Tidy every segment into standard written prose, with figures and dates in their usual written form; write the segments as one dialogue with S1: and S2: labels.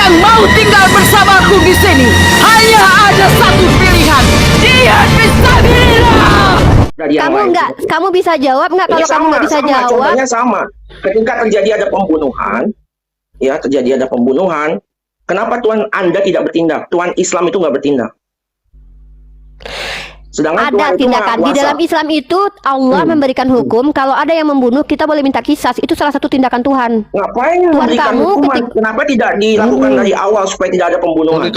S1: yang mau tinggal bersamaku di sini hanya ada satu pilihan. Dia fisabilillah.
S2: Kamu bisa jawab nggak? Kalau kamu nggak bisa jawab,
S3: contohnya sama. Ketika terjadi ada pembunuhan, ya terjadi ada pembunuhan, kenapa Tuhan Anda tidak bertindak? Tuhan Islam itu nggak bertindak. Sedangkan
S2: ada tindakan di dalam Islam itu Allah memberikan hukum. Kalau ada yang membunuh, kita boleh minta kisas. Itu salah satu tindakan Tuhan.
S3: Ngapain
S2: Tuhan
S3: memberikan
S2: kamu
S3: hukuman? Kenapa tidak dilakukan dari awal supaya tidak ada pembunuhan?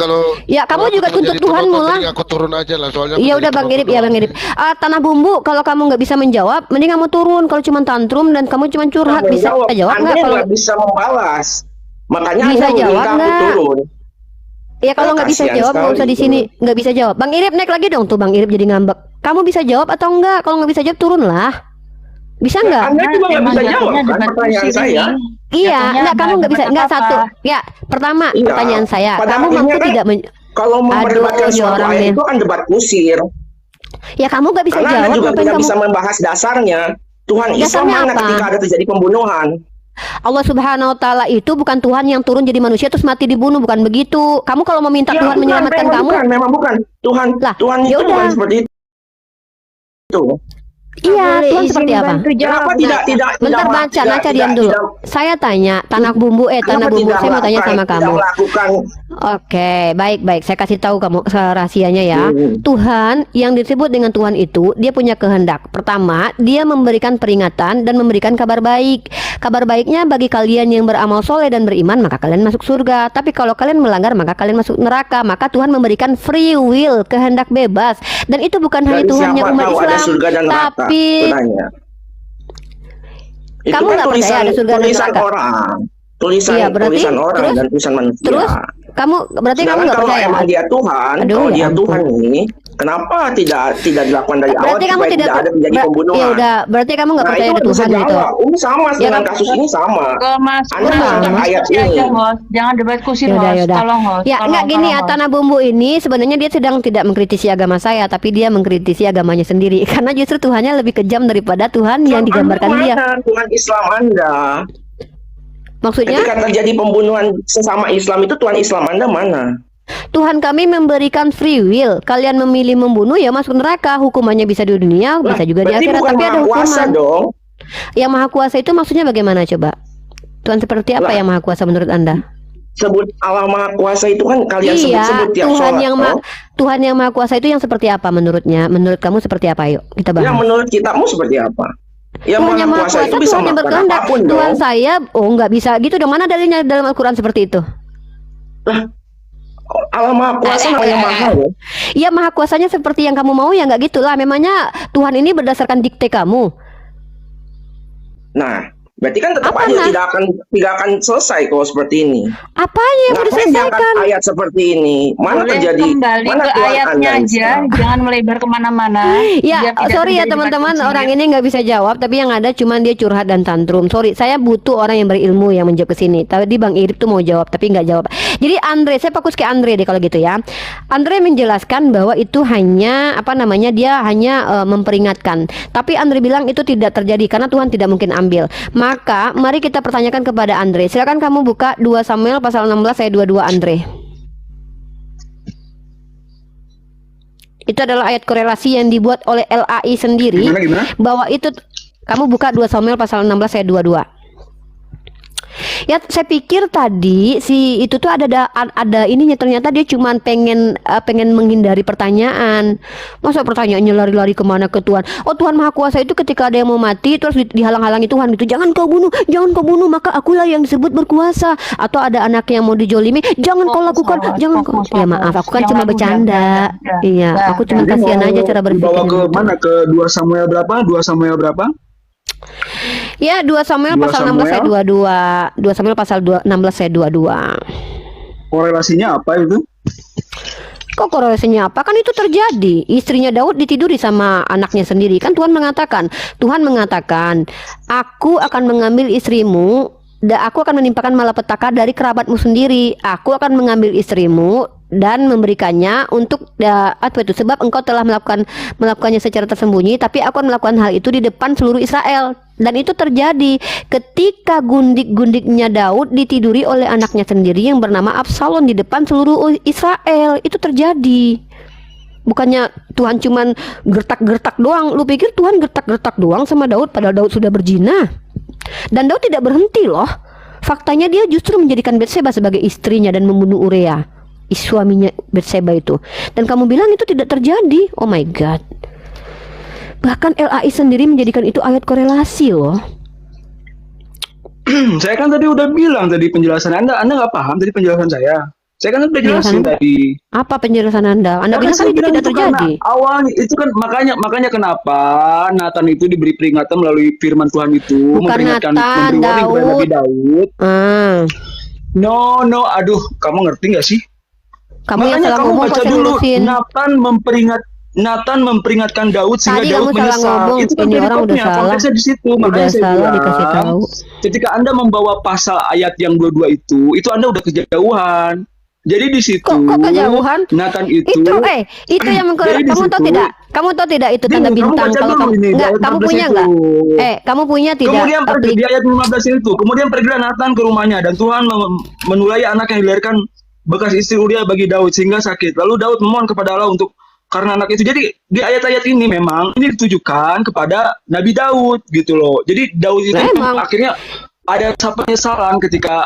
S2: Ya kamu juga tuntut Tuhan mula.
S4: Aku turun aja lah soalnya.
S2: Iya udah Bang Irip, ya Bang Irip. Tanah Bumbu, kalau kamu nggak bisa menjawab, mending kamu turun. Kalau cuma tantrum dan kamu cuma curhat, bisa jawab nggak? Kalau
S3: nggak bisa membalas, makanya
S2: bisa
S3: Anda
S2: jawab nggak?
S3: turun.
S2: Ya kalau nggak bisa jawab nggak usah di sini, nggak bisa jawab. Bang Irip naik lagi dong tuh, Bang Irip jadi ngambek. Kamu bisa jawab atau enggak? Kalau nggak bisa jawab turunlah. Bisa nggak?
S3: Anda juga nggak bisa jawab kan pertanyaan saya.
S2: Iya, enggak kamu nggak bisa, enggak satu. Ya, pertama pertanyaan saya, kamu mampu
S3: kan,
S2: tidak
S3: kalau memperdebatkan suatu ayat itu kan debat kusir.
S2: Ya kamu nggak bisa
S3: karena
S2: jawab.
S3: Anda juga
S2: apa
S3: tidak
S2: yang
S3: bisa membahas dasarnya. Tuhan Islam mana ketika ada terjadi pembunuhan?
S2: Allah Subhanahu wa Ta'ala itu bukan Tuhan yang turun jadi manusia terus mati dibunuh, bukan begitu. Kamu kalau meminta Tuhan menyelamatkan kamu,
S3: memang bukan. Tuhan itu bukan seperti itu.
S2: Iya, Tuhan seperti apa?
S3: Kenapa tidak
S2: bentar baca, Naca diam dulu. Saya tanya, tanah bumbu saya mau tanya sama kamu. Oke, baik. Saya kasih tahu kamu rahasianya ya. Tuhan yang disebut dengan Tuhan itu, dia punya kehendak. Pertama, dia memberikan peringatan dan memberikan kabar baik. Kabar baiknya bagi kalian yang beramal soleh dan beriman, maka kalian masuk surga. Tapi kalau kalian melanggar, maka kalian masuk neraka. Maka Tuhan memberikan free will, kehendak bebas. Dan itu bukan hanya Tuhannya umat Islam, tapi kamu nggak percaya ada surga dan neraka?
S3: Tulisan orang dan tulisan manusia.
S2: Terus kamu berarti kamu nggak percaya?
S3: Emang dia Tuhan, kalau dia Tuhan ini, kenapa tidak dilakukan dari awal supaya tidak ada terjadi pembunuhan?
S2: Ya udah, berarti kamu nggak percaya ada Tuhan gitu?
S3: Ini sama dengan kasus ini sama.
S5: Ayat ini. Jangan debat kusir, tolong host.
S2: Ya nggak gini ya, tanah bumbu ini sebenarnya dia sedang tidak mengkritisi agama saya, tapi dia mengkritisi agamanya sendiri. Karena justru Tuhannya lebih kejam daripada Tuhan yang digambarkan dia.
S3: Tuhan Islam Anda.
S2: Maksudnya?
S3: Ketika terjadi pembunuhan sesama Islam itu Tuhan Islam Anda mana?
S2: Tuhan kami memberikan free will. Kalian memilih membunuh ya masuk neraka. Hukumannya bisa di dunia, bisa juga di akhirat. Tapi ada hukuman.
S3: Dong.
S2: Yang maha kuasa itu maksudnya bagaimana coba? Tuhan seperti apa yang maha kuasa menurut Anda?
S3: Sebut Allah maha kuasa itu kan kalian sebut-sebut tiap
S2: Tuhan yang maha kuasa itu yang seperti apa menurutnya? Menurut kamu seperti apa? Yuk kita bahas.
S3: Ya menurut kitabmu seperti apa?
S2: Tuhan yang maha kuasa itu Tuhan yang berkehendak. Tuhan saya, nggak bisa gitu dong. Mana dalilnya dalam Al-Quran seperti itu?
S3: Lah, Allah maha kuasa yang maha ya?
S2: Iya maha kuasanya seperti yang kamu mau ya nggak gitulah. Memangnya Tuhan ini berdasarkan dikte kamu.
S3: Nah, berarti kan tetap aja tidak akan selesai kalau seperti ini.
S2: Apanya yang harus diselesaikan?
S3: Ayat seperti ini mana
S5: boleh
S3: terjadi?
S5: Kembali
S3: mana
S5: ke ayatnya aja, jangan melebar kemana-mana.
S2: Ya, sorry ya teman-teman, orang ini nggak bisa jawab, tapi yang ada cuman dia curhat dan tantrum. Sorry, saya butuh orang yang berilmu yang menjawab ke sini. Tadi Bang Irip tuh mau jawab, tapi nggak jawab. Jadi Andre, saya fokus ke Andre deh kalau gitu ya. Andre menjelaskan bahwa itu hanya dia hanya memperingatkan. Tapi Andre bilang itu tidak terjadi karena Tuhan tidak mungkin ambil. Maka mari kita pertanyakan kepada Andre. Silakan kamu buka 2 Samuel pasal 16 ayat 22 Andre. Itu adalah ayat korelasi yang dibuat oleh LAI sendiri. Gimana? Bahwa itu kamu buka 2 Samuel pasal 16 ayat 22. Ya saya pikir tadi si itu tuh ada ininya, ternyata dia cuma pengen menghindari pertanyaan. Masa pertanyaannya lari-lari kemana ke Tuhan? Oh Tuhan Maha Kuasa itu ketika ada yang mau mati terus dihalang-halangi Tuhan gitu. Jangan kau bunuh maka akulah yang disebut berkuasa. Atau ada anak yang mau dijolimi, jangan kau lakukan, jangan kau. Ya maaf, aku kan cuma bercanda. Iya, aku cuma kasihan aja cara berpikir.
S6: Bawa ke mana? Ke 2 Samuel berapa? 2 Samuel berapa?
S2: Ya 2 Samuel pasal 16 ayat 22. 2 Samuel pasal 16 ayat 22.
S6: Korelasinya apa itu?
S2: Kok korelasinya apa? Kan itu terjadi. Istrinya Daud ditiduri sama anaknya sendiri. Kan Tuhan mengatakan, aku akan mengambil istrimu, aku akan menimpakan malapetaka dari kerabatmu sendiri. Aku akan mengambil istrimu dan memberikannya untuk apa itu? Sebab engkau telah melakukannya secara tersembunyi, tapi aku akan melakukan hal itu di depan seluruh Israel. Dan itu terjadi ketika gundik-gundiknya Daud ditiduri oleh anaknya sendiri yang bernama Absalom di depan seluruh Israel. Itu terjadi. Bukannya Tuhan cuman gertak-gertak doang. Lu pikir Tuhan gertak-gertak doang sama Daud, padahal Daud sudah berzina. Dan Daud tidak berhenti loh. Faktanya dia justru menjadikan Batseba sebagai istrinya dan membunuh Urea, suaminya Batseba itu. Dan kamu bilang itu tidak terjadi. Oh my god. Bahkan LAI sendiri menjadikan itu ayat korelasi loh.
S6: Saya kan tadi udah bilang tadi penjelasan Anda nggak paham tadi penjelasan saya. Saya kan udah jelasin tadi.
S2: Apa penjelasan Anda? Anda bilang kan itu tidak terjadi.
S6: Awalnya itu kan makanya kenapa Nathan itu diberi peringatan melalui firman Tuhan itu,
S2: Bukan
S6: memberi
S2: Nathan,
S6: warning kepada Nabi Daud. No, aduh, kamu ngerti nggak sih?
S2: Makanya
S6: kamu baca dulu. Nathan memperingatkan Daud sehingga
S2: Tadi
S6: Daud menyesal. Itu kan
S2: ini orang udah salah.
S6: Konteksnya di situ. Makanya saya
S2: salah
S6: bilang,
S2: dikasih tahu.
S6: ketika Anda membawa pasal ayat yang dua-dua itu Anda udah kejauhan. Jadi di situ
S2: kok kejauhan?
S6: Nathan itu
S2: yang mengkorelasi. Kamu tahu tidak itu tanda bintang kalau kamu enggak, kamu punya enggak? Kamu punya tidak?
S6: Kemudian pergi di ayat 15 itu. Kemudian pergilah Nathan ke rumahnya dan Tuhan menulai anak yang dilahirkan bekas istri Uria bagi Daud sehingga sakit. Lalu Daud memohon kepada Allah untuk karena anak itu. Jadi di ayat-ayat ini memang ini ditujukan kepada Nabi Daud gitu loh. Jadi Daud itu akhirnya ada penyesalan ketika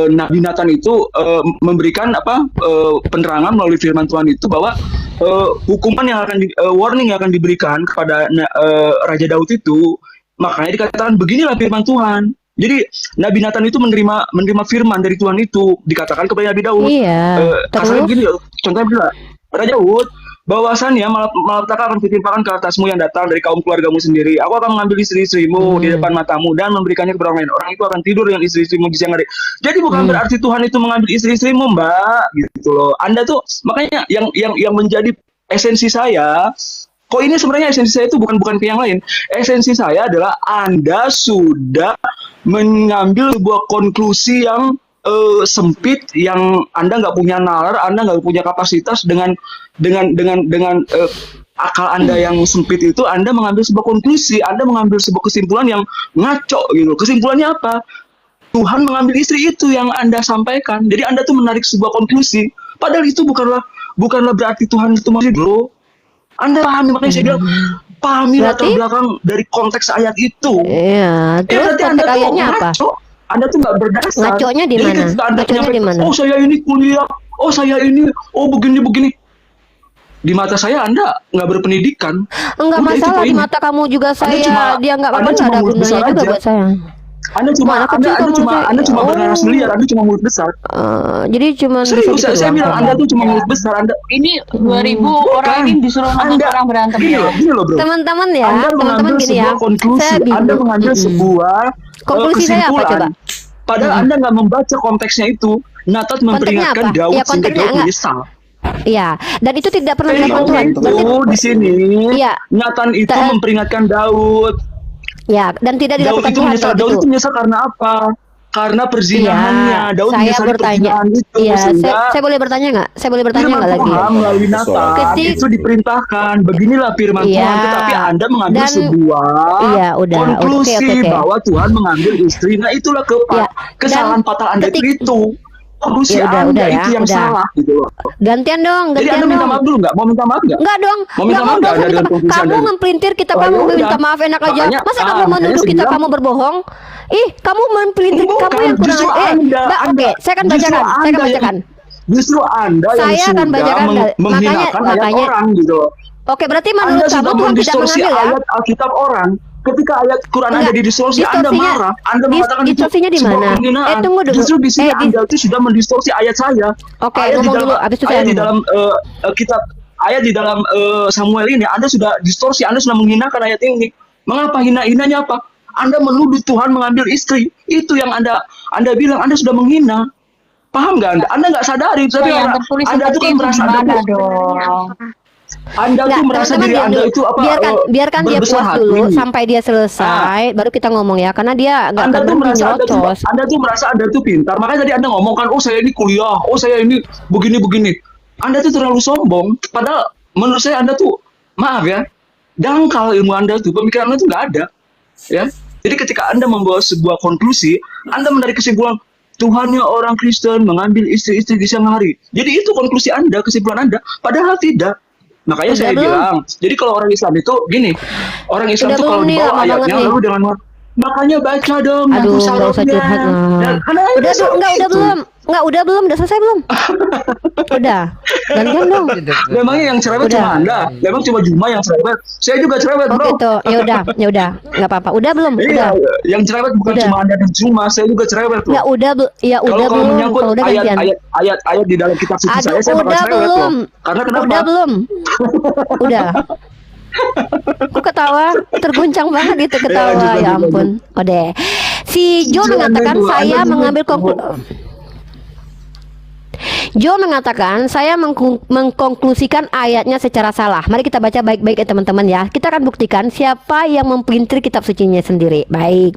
S6: Nabi Nathan itu memberikan penerangan melalui firman Tuhan itu bahwa hukuman yang akan warning yang akan diberikan kepada Raja Daud itu, makanya dikatakan beginilah firman Tuhan. Jadi Nabi Nathan itu menerima firman dari Tuhan itu dikatakan kepada Nabi Daud. Kasarnya begini, contohnya begini, Raja Daud, bahwasannya malapetaka akan kutimpakan ke atasmu yang datang dari kaum keluargamu sendiri. Aku akan mengambil istri-istrimu di depan matamu dan memberikannya kepada orang lain. Orang itu akan tidur dengan istri-istrimu di siang hari. Jadi bukan berarti Tuhan itu mengambil istri-istrimu, Mbak, gitu loh. Anda tuh makanya yang menjadi esensi saya. Kok ini sebenarnya esensi saya itu bukan ke yang lain. Esensi saya adalah Anda sudah mengambil sebuah konklusi yang sempit, yang Anda nggak punya nalar, Anda nggak punya kapasitas dengan akal Anda yang sempit itu, Anda mengambil sebuah konklusi, Anda mengambil sebuah kesimpulan yang ngaco gitu. Kesimpulannya apa? Tuhan mengambil istri itu yang Anda sampaikan. Jadi Anda tuh menarik sebuah konklusi. Padahal itu bukanlah berarti Tuhan itu masih bro. Anda pahami, makanya saya bilang pahami latar belakang dari konteks ayat itu.
S2: Iya. Terus konteks ayatnya apa?
S6: Anda tuh nggak berdasar.
S2: Ngaconya di mana? Ngaconya di mana?
S6: Oh saya ini kuliah. Oh saya ini. Oh begini. Di mata saya Anda nggak berpendidikan.
S2: Enggak masalah di mata kamu juga saya. Dia nggak apa-apa, nggak ada gunanya juga buat saya.
S6: Anda cuma bernaras liar. Anda cuma mulut besar.
S2: Jadi cuma
S6: serius saya bilang Anda tuh cuma mulut besar. Anda
S5: ini 2000 orang ini disuruh nonton orang berantem.
S6: Gini loh bro.
S2: Teman-teman ya, teman-teman gini ya.
S6: Anda mengambil sebuah
S2: konklusi saya apa coba?
S6: Padahal Anda nggak membaca konteksnya itu. Nathan memperingatkan Daud sehingga Daud menyesal.
S2: Iya, dan itu tidak pernah dilakukan Tuhan.
S6: Di sini, Nathan itu memperingatkan Daud.
S2: Ya, dan tidak dilakukan Tuhan.
S6: Daud itu menyesal karena apa? Karena perzinahannya. Daud menyesal perzinahan itu.
S2: Saya boleh bertanya nggak? Saya boleh bertanya nggak lagi?
S6: Melalui Nathan itu diperintahkan. Beginilah firman Tuhan. Tetapi Anda mengambil sebuah konklusi bahwa Tuhan mengambil istri. Nah itulah kesalahan fatal Anda itu. Konklusi Anda itu yang salah gitu loh.
S2: Gantian dong.
S6: Jadi Anda minta maaf dulu nggak? Mau minta maaf nggak?
S2: Enggak dong.
S6: Mau minta maaf nggak?
S2: Kamu mempelintir kitab kamu minta maaf enak aja. Masa kamu menuduh kitab kamu berbohong? Kamu mempelintir kamu yang kurang. Oke, saya akan bacakan.
S6: Justru Anda yang sudah menghinakan ayat orang gitu.
S2: Oke, berarti menurut kamu Tuhan tidak mengambil ya?
S6: Ayat Alkitab orang. Ketika ayat Quran Anda didistorsi, Anda marah. Anda mengatakan
S2: distorsinya di mana? Tunggu dulu.
S6: Justru di sini Anda itu sudah mendistorsi ayat saya.
S2: Oke, ngomong dulu.
S6: Ayat di dalam kitab, ayat di dalam Samuel ini, Anda sudah distorsi, Anda sudah menghinakan ayat ini. Mengapa hinanya apa? Anda menuduh Tuhan mengambil istri. Itu yang Anda bilang Anda sudah menghina. Paham nggak Anda? Anda nggak sadari. Tapi Anda itu kan merasa ada dong. Anda tuh merasa diri Anda itu apa?
S2: Biarkan dia puas dulu sampai dia selesai, baru kita ngomong ya, karena dia nggak
S6: Anda tuh merasa
S2: nyocos.
S6: Anda tuh merasa Anda tuh pintar, makanya tadi Anda ngomong kan, oh saya ini kuliah, oh saya ini begini. Anda tuh terlalu sombong, padahal menurut saya Anda tuh, maaf ya, dangkal ilmu Anda tuh, pemikiran Anda tuh nggak ada, ya. Jadi ketika Anda membawa sebuah konklusi, Anda menarik kesimpulan, Tuhannya orang Kristen mengambil istri-istri di siang hari. Jadi itu konklusi Anda, kesimpulan Anda, padahal tidak. Makanya saya bilang, jadi kalau orang Islam itu gini, orang Islam itu kalau dibawa ayatnya lalu dengan makanya baca dong.
S2: Aduh, nggak usah curhat lah. Udah belum, udah selesai belum? Udah, gantian dong.
S6: Memangnya yang cerewet cuma Anda, memang cuma Juma yang cerewet. Saya juga cerewet, bro.
S2: Oke tuh, ya udah, nggak apa-apa. Udah belum?
S6: Iya, yang cerewet bukan cuma Anda dan Juma, saya juga cerewet.
S2: Ya udah
S6: kalau
S2: belum.
S6: Menyangkut
S2: Kalau udah gantian.
S6: ayat di dalam kitab suci saya bakal
S2: udah
S6: cerewet
S2: belum.
S6: loh. Karena kenapa?
S2: Udah belum? Udah. Aku ketawa, terguncang banget itu ketawa, ya ampun. Udah. Si Joe mengatakan saya mengambil Joe mengatakan saya mengkonklusikan ayatnya secara salah. Mari kita baca baik-baik ya teman-teman ya. Kita akan buktikan siapa yang mempelintir kitab sucinya sendiri. Baik.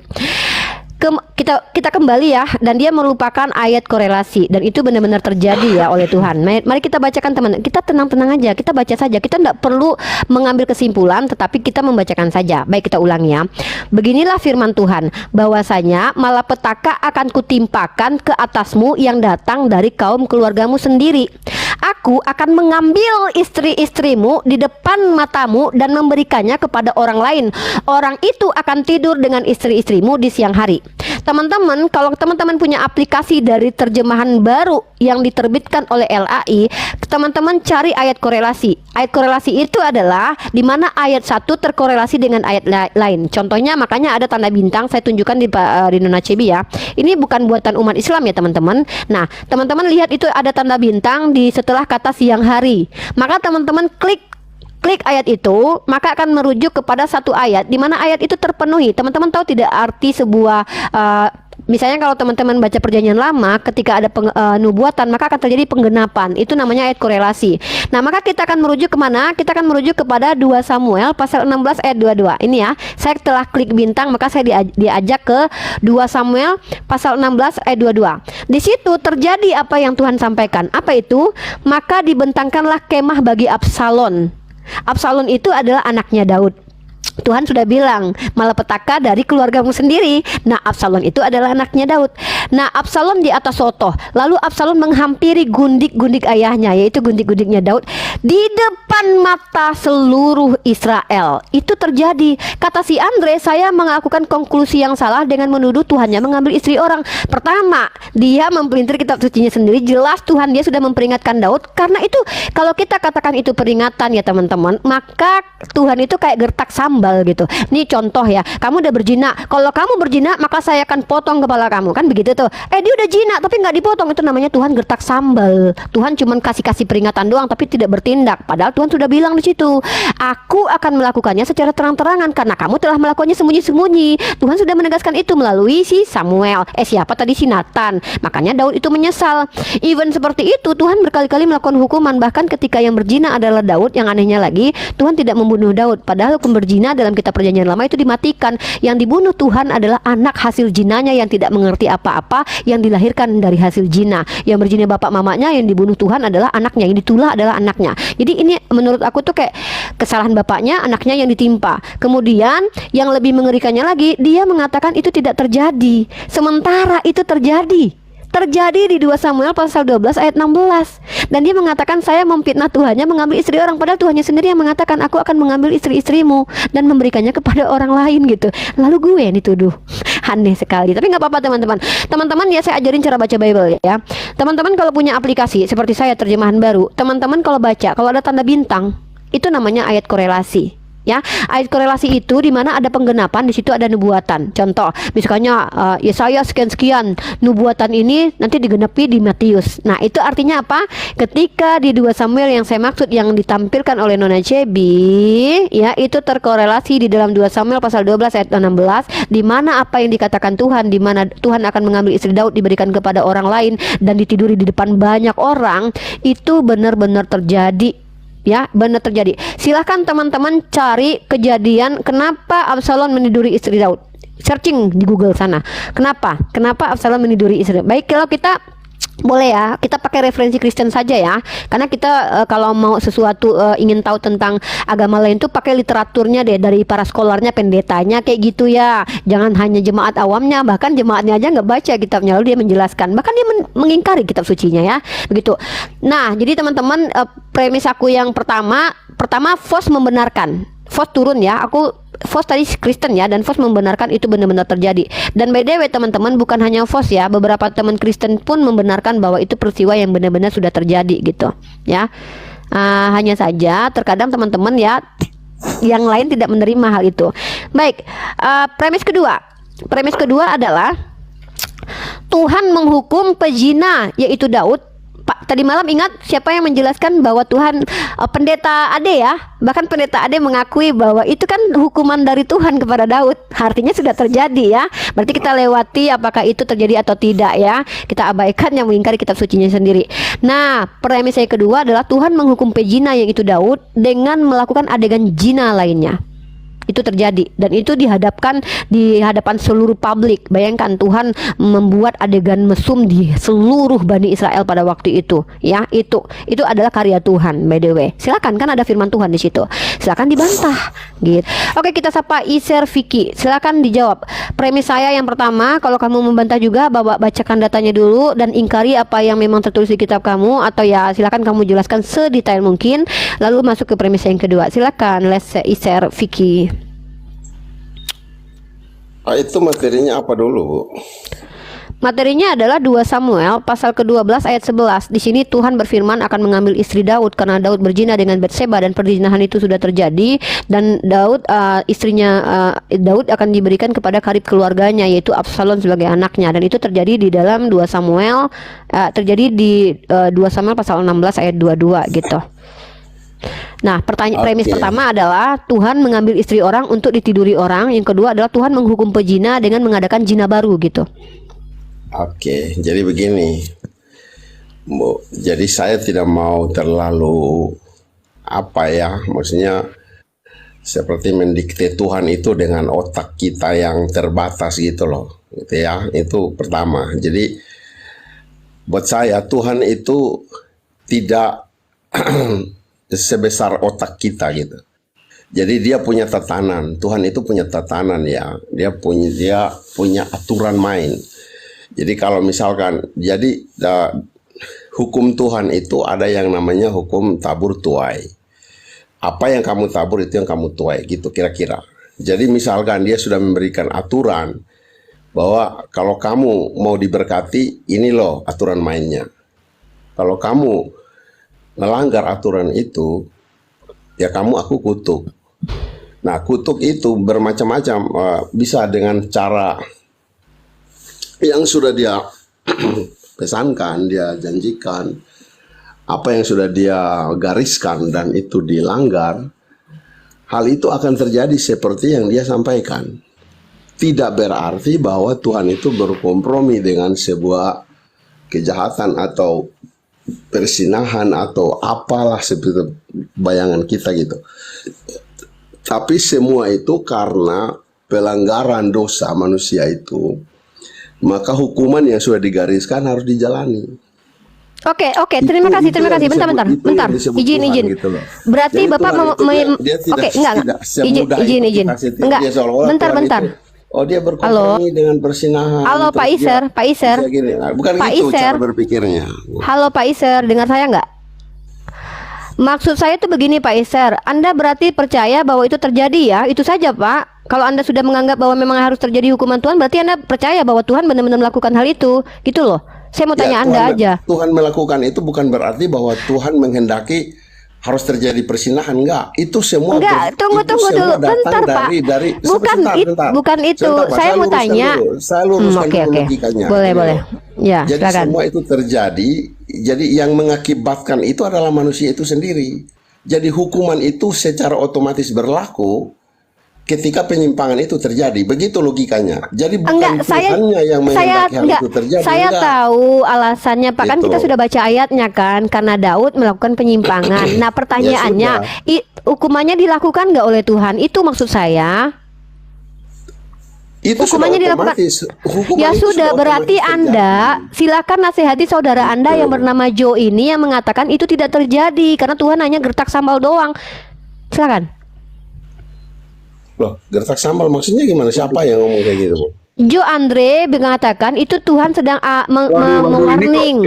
S2: Kita kembali ya, dan dia merupakan ayat korelasi, dan itu benar-benar terjadi ya oleh Tuhan. Mari kita bacakan teman. Kita tenang-tenang aja, kita baca saja. Kita tidak perlu mengambil kesimpulan, tetapi kita membacakan saja. Baik, kita ulang ya. Beginilah firman Tuhan, bahwasanya malapetaka akan kutimpakan ke atasmu yang datang dari kaum keluargamu sendiri. Aku akan mengambil istri-istrimu di depan matamu dan memberikannya kepada orang lain. Orang itu akan tidur dengan istri-istrimu di siang hari. Teman-teman, kalau teman-teman punya aplikasi dari terjemahan baru yang diterbitkan oleh LAI, teman-teman cari ayat korelasi. Ayat korelasi itu adalah di mana ayat satu terkorelasi dengan ayat lain. Contohnya, makanya ada tanda bintang, saya tunjukkan di Nona Cebi ya. Ini bukan buatan umat Islam ya teman-teman. Nah, teman-teman lihat itu ada tanda bintang di setelah kata siang hari. Maka teman-teman klik ayat itu, maka akan merujuk kepada satu ayat di mana ayat itu terpenuhi. Teman-teman tahu tidak arti sebuah misalnya kalau teman-teman baca Perjanjian Lama, ketika ada nubuatan, maka akan terjadi penggenapan. Itu namanya ayat korelasi. Nah, maka kita akan merujuk kemana? Kita akan merujuk kepada 2 Samuel pasal 16 ayat 22. Ini ya, saya telah klik bintang, maka saya diajak ke 2 Samuel pasal 16 ayat 22. Di situ terjadi apa yang Tuhan sampaikan. Apa itu? Maka dibentangkanlah kemah bagi Absalom. Absalom itu adalah anaknya Daud. Tuhan sudah bilang, malapetaka dari keluargamu sendiri. Nah, Absalom itu adalah anaknya Daud. Nah, Absalom di atas sotoh. Lalu Absalom menghampiri gundik-gundik ayahnya, yaitu gundik-gundiknya Daud, di depan mata seluruh Israel. Itu terjadi. Kata si Andre, saya melakukan konklusi yang salah dengan menuduh Tuhannya mengambil istri orang. Pertama, dia mempelintir kitab sucinya sendiri. Jelas Tuhan dia sudah memperingatkan Daud. Karena itu, kalau kita katakan itu peringatan ya teman-teman, maka Tuhan itu kayak gertak sambal gitu. Ini contoh ya, kamu udah berzina. Kalau kamu berzina, maka saya akan potong kepala kamu, kan begitu tuh. Dia udah zina tapi nggak dipotong, itu namanya Tuhan gertak sambal. Tuhan cuma kasih peringatan doang tapi tidak bertindak. Padahal Tuhan sudah bilang di situ, aku akan melakukannya secara terang-terangan karena kamu telah melakukannya sembunyi-sembunyi. Tuhan sudah menegaskan itu melalui si Samuel. Siapa tadi? Si Nathan. Makanya Daud itu menyesal. Even seperti itu, Tuhan berkali-kali melakukan hukuman. Bahkan ketika yang berzina adalah Daud, yang anehnya lagi, Tuhan tidak membunuh Daud. Padahal hukum berzina dalam kitab Perjanjian Lama itu dimatikan. Yang dibunuh Tuhan adalah anak hasil jinanya yang tidak mengerti apa-apa, yang dilahirkan dari hasil jina. Yang berzina bapak mamanya, yang dibunuh Tuhan adalah anaknya, yang ditulah adalah anaknya. Jadi ini menurut aku tuh kayak kesalahan bapaknya, anaknya yang ditimpa. Kemudian yang lebih mengerikannya lagi, dia mengatakan itu tidak terjadi, sementara itu terjadi di 2 Samuel pasal 12 ayat 16. Dan dia mengatakan saya memfitnah Tuhannya mengambil istri orang, padahal Tuhannya sendiri yang mengatakan aku akan mengambil istri-istrimu dan memberikannya kepada orang lain gitu. Lalu gue yang dituduh. Aneh sekali. Tapi nggak apa-apa teman-teman. Teman-teman ya, saya ajarin cara baca Bible ya. Teman-teman kalau punya aplikasi seperti saya terjemahan baru, teman-teman kalau baca, kalau ada tanda bintang, itu namanya ayat korelasi. Ya, ayat korelasi itu di mana ada penggenapan, di situ ada nubuatan. Contoh, misalnya Yesaya sekian-sekian, nubuatan ini nanti digenapi di Matius. Nah, itu artinya apa? Ketika di 2 Samuel yang saya maksud yang ditampilkan oleh Nona Cebi, ya, itu terkorelasi di dalam 2 Samuel pasal 12 ayat 16, di mana apa yang dikatakan Tuhan, di mana Tuhan akan mengambil istri Daud diberikan kepada orang lain dan ditiduri di depan banyak orang, itu benar-benar terjadi. Ya, benar terjadi. Silahkan teman-teman cari kejadian kenapa Absalom meniduri istri Daud. Searching di Google sana. Kenapa? Kenapa Absalom meniduri istri? Baik, kalau kita boleh ya, kita pakai referensi Kristen saja ya. Karena kita kalau mau sesuatu ingin tahu tentang agama lain tuh pakai literaturnya deh, dari para skolarnya, pendetanya kayak gitu ya. Jangan hanya jemaat awamnya, bahkan jemaatnya aja nggak baca kitabnya lalu dia menjelaskan. Bahkan dia mengingkari kitab sucinya ya. Begitu. Nah, jadi teman-teman, premis aku yang pertama Vos membenarkan. Vos turun ya. Vos tadi Kristen ya, dan Vos membenarkan itu benar-benar terjadi. Dan by the way teman-teman, bukan hanya Vos ya, beberapa teman Kristen pun membenarkan bahwa itu peristiwa yang benar-benar sudah terjadi gitu ya. Hanya saja terkadang teman-teman ya yang lain tidak menerima hal itu. Baik, premis kedua adalah Tuhan menghukum pezina yaitu Daud. Pak, tadi malam ingat siapa yang menjelaskan bahwa Tuhan, pendeta Ade ya, bahkan pendeta Ade mengakui bahwa itu kan hukuman dari Tuhan kepada Daud. Artinya sudah terjadi ya. Berarti kita lewati apakah itu terjadi atau tidak ya. Kita abaikan yang mengingkari kitab sucinya sendiri. Nah, premis saya kedua adalah Tuhan menghukum pezina yaitu Daud dengan melakukan adegan zina lainnya. Itu terjadi dan itu dihadapkan di hadapan seluruh publik. Bayangkan Tuhan membuat adegan mesum di seluruh Bani Israel pada waktu itu ya. Itu adalah karya Tuhan by the way. Silakan, kan ada firman Tuhan di situ. Silakan dibantah gitu. Oke, kita sapa Iser Vicky. Silakan dijawab. Premis saya yang pertama, kalau kamu membantah juga bacakan datanya dulu dan ingkari apa yang memang tertulis di kitab kamu, atau ya silakan kamu jelaskan sedetail mungkin lalu masuk ke premis yang kedua. Silakan Iser Vicky.
S4: Itu materinya apa dulu, Bu?
S2: Materinya adalah 2 Samuel pasal ke-12 ayat 11. Di sini Tuhan berfirman akan mengambil istri Daud karena Daud berzina dengan Batseba dan perzinahan itu sudah terjadi, dan Daud Daud akan diberikan kepada karib keluarganya yaitu Absalom sebagai anaknya, dan itu terjadi di dalam 2 Samuel terjadi di 2 Samuel pasal 16 ayat 22 gitu. Nah, premis pertama adalah Tuhan mengambil istri orang untuk ditiduri orang. Yang kedua adalah Tuhan menghukum pezina dengan mengadakan zina baru gitu.
S4: Oke, jadi begini, Bu. Jadi saya tidak mau terlalu maksudnya seperti mendikte Tuhan itu dengan otak kita yang terbatas gitu loh, gitu ya. Itu pertama. Jadi buat saya Tuhan itu tidak sebesar otak kita gitu. Jadi dia punya tatanan. Tuhan itu punya tatanan ya. Dia punya aturan main. Jadi kalau misalkan hukum Tuhan itu ada yang namanya hukum tabur tuai. Apa yang kamu tabur itu yang kamu tuai gitu kira-kira. Jadi misalkan dia sudah memberikan aturan bahwa kalau kamu mau diberkati, ini loh aturan mainnya. Kalau kamu melanggar aturan itu, ya aku kutuk. Nah, kutuk itu bermacam-macam, bisa dengan cara yang sudah dia pesankan, dia janjikan, apa yang sudah dia gariskan dan itu dilanggar, hal itu akan terjadi seperti yang dia sampaikan. Tidak berarti bahwa Tuhan itu berkompromi dengan sebuah kejahatan atau persinahan atau apalah seperti bayangan kita gitu. Tapi semua itu karena pelanggaran dosa manusia itu, maka hukuman yang sudah digariskan harus dijalani.
S2: Oke, terima kasih. Bentar. Izin. Gitu. Berarti jadi Bapak izin. Enggak. Bentar.
S4: Dia berkompromi dengan persinahan.
S2: Halo Pak Iser.
S4: Bukan Pak gitu Iser. Cara berpikirnya.
S2: Halo Pak Iser, dengar saya nggak? Maksud saya itu begini Pak Iser, Anda berarti percaya bahwa itu terjadi ya? Itu saja Pak. Kalau Anda sudah menganggap bahwa memang harus terjadi hukuman Tuhan, berarti Anda percaya bahwa Tuhan benar-benar melakukan hal itu, gitu loh. Saya mau tanya Anda aja.
S4: Tuhan melakukan itu bukan berarti bahwa Tuhan menghendaki harus terjadi persinahan, enggak. Itu semua
S2: tunggu dulu. Bentar Pak. Bukan itu. Saya mau tanya.
S4: Saya luruskan logikanya.
S2: Boleh. Ya,
S4: jadi silakan. Semua itu terjadi. Jadi yang mengakibatkan itu adalah manusia itu sendiri. Jadi hukuman itu secara otomatis berlaku ketika penyimpangan itu terjadi. Begitu logikanya. Jadi bukan
S2: Enggak,
S4: Tuhannya yang menghendaki hal itu terjadi.
S2: Saya
S4: enggak.
S2: tahu alasannya Pak, kan
S4: Gitu.
S2: kita sudah baca ayatnya kan, karena Daud melakukan penyimpangan. Nah pertanyaannya, hukumannya dilakukan nggak oleh Tuhan? Itu maksud saya.
S4: Itu
S2: Hukumannya
S4: sudah
S2: dilakukan.
S4: otomatis. Hukuman
S2: Ya
S4: itu
S2: sudah, berarti
S4: otomatis
S2: Anda
S4: terjadi.
S2: silakan nasihati saudara Anda yang bernama Joe ini yang mengatakan itu tidak terjadi karena Tuhan hanya gertak sambal doang. Silakan.
S4: Loh, gertak sambal maksudnya gimana? Siapa yang ngomong kayak gitu, Bu?
S2: Joe Andre mengatakan itu Tuhan sedang mewarning,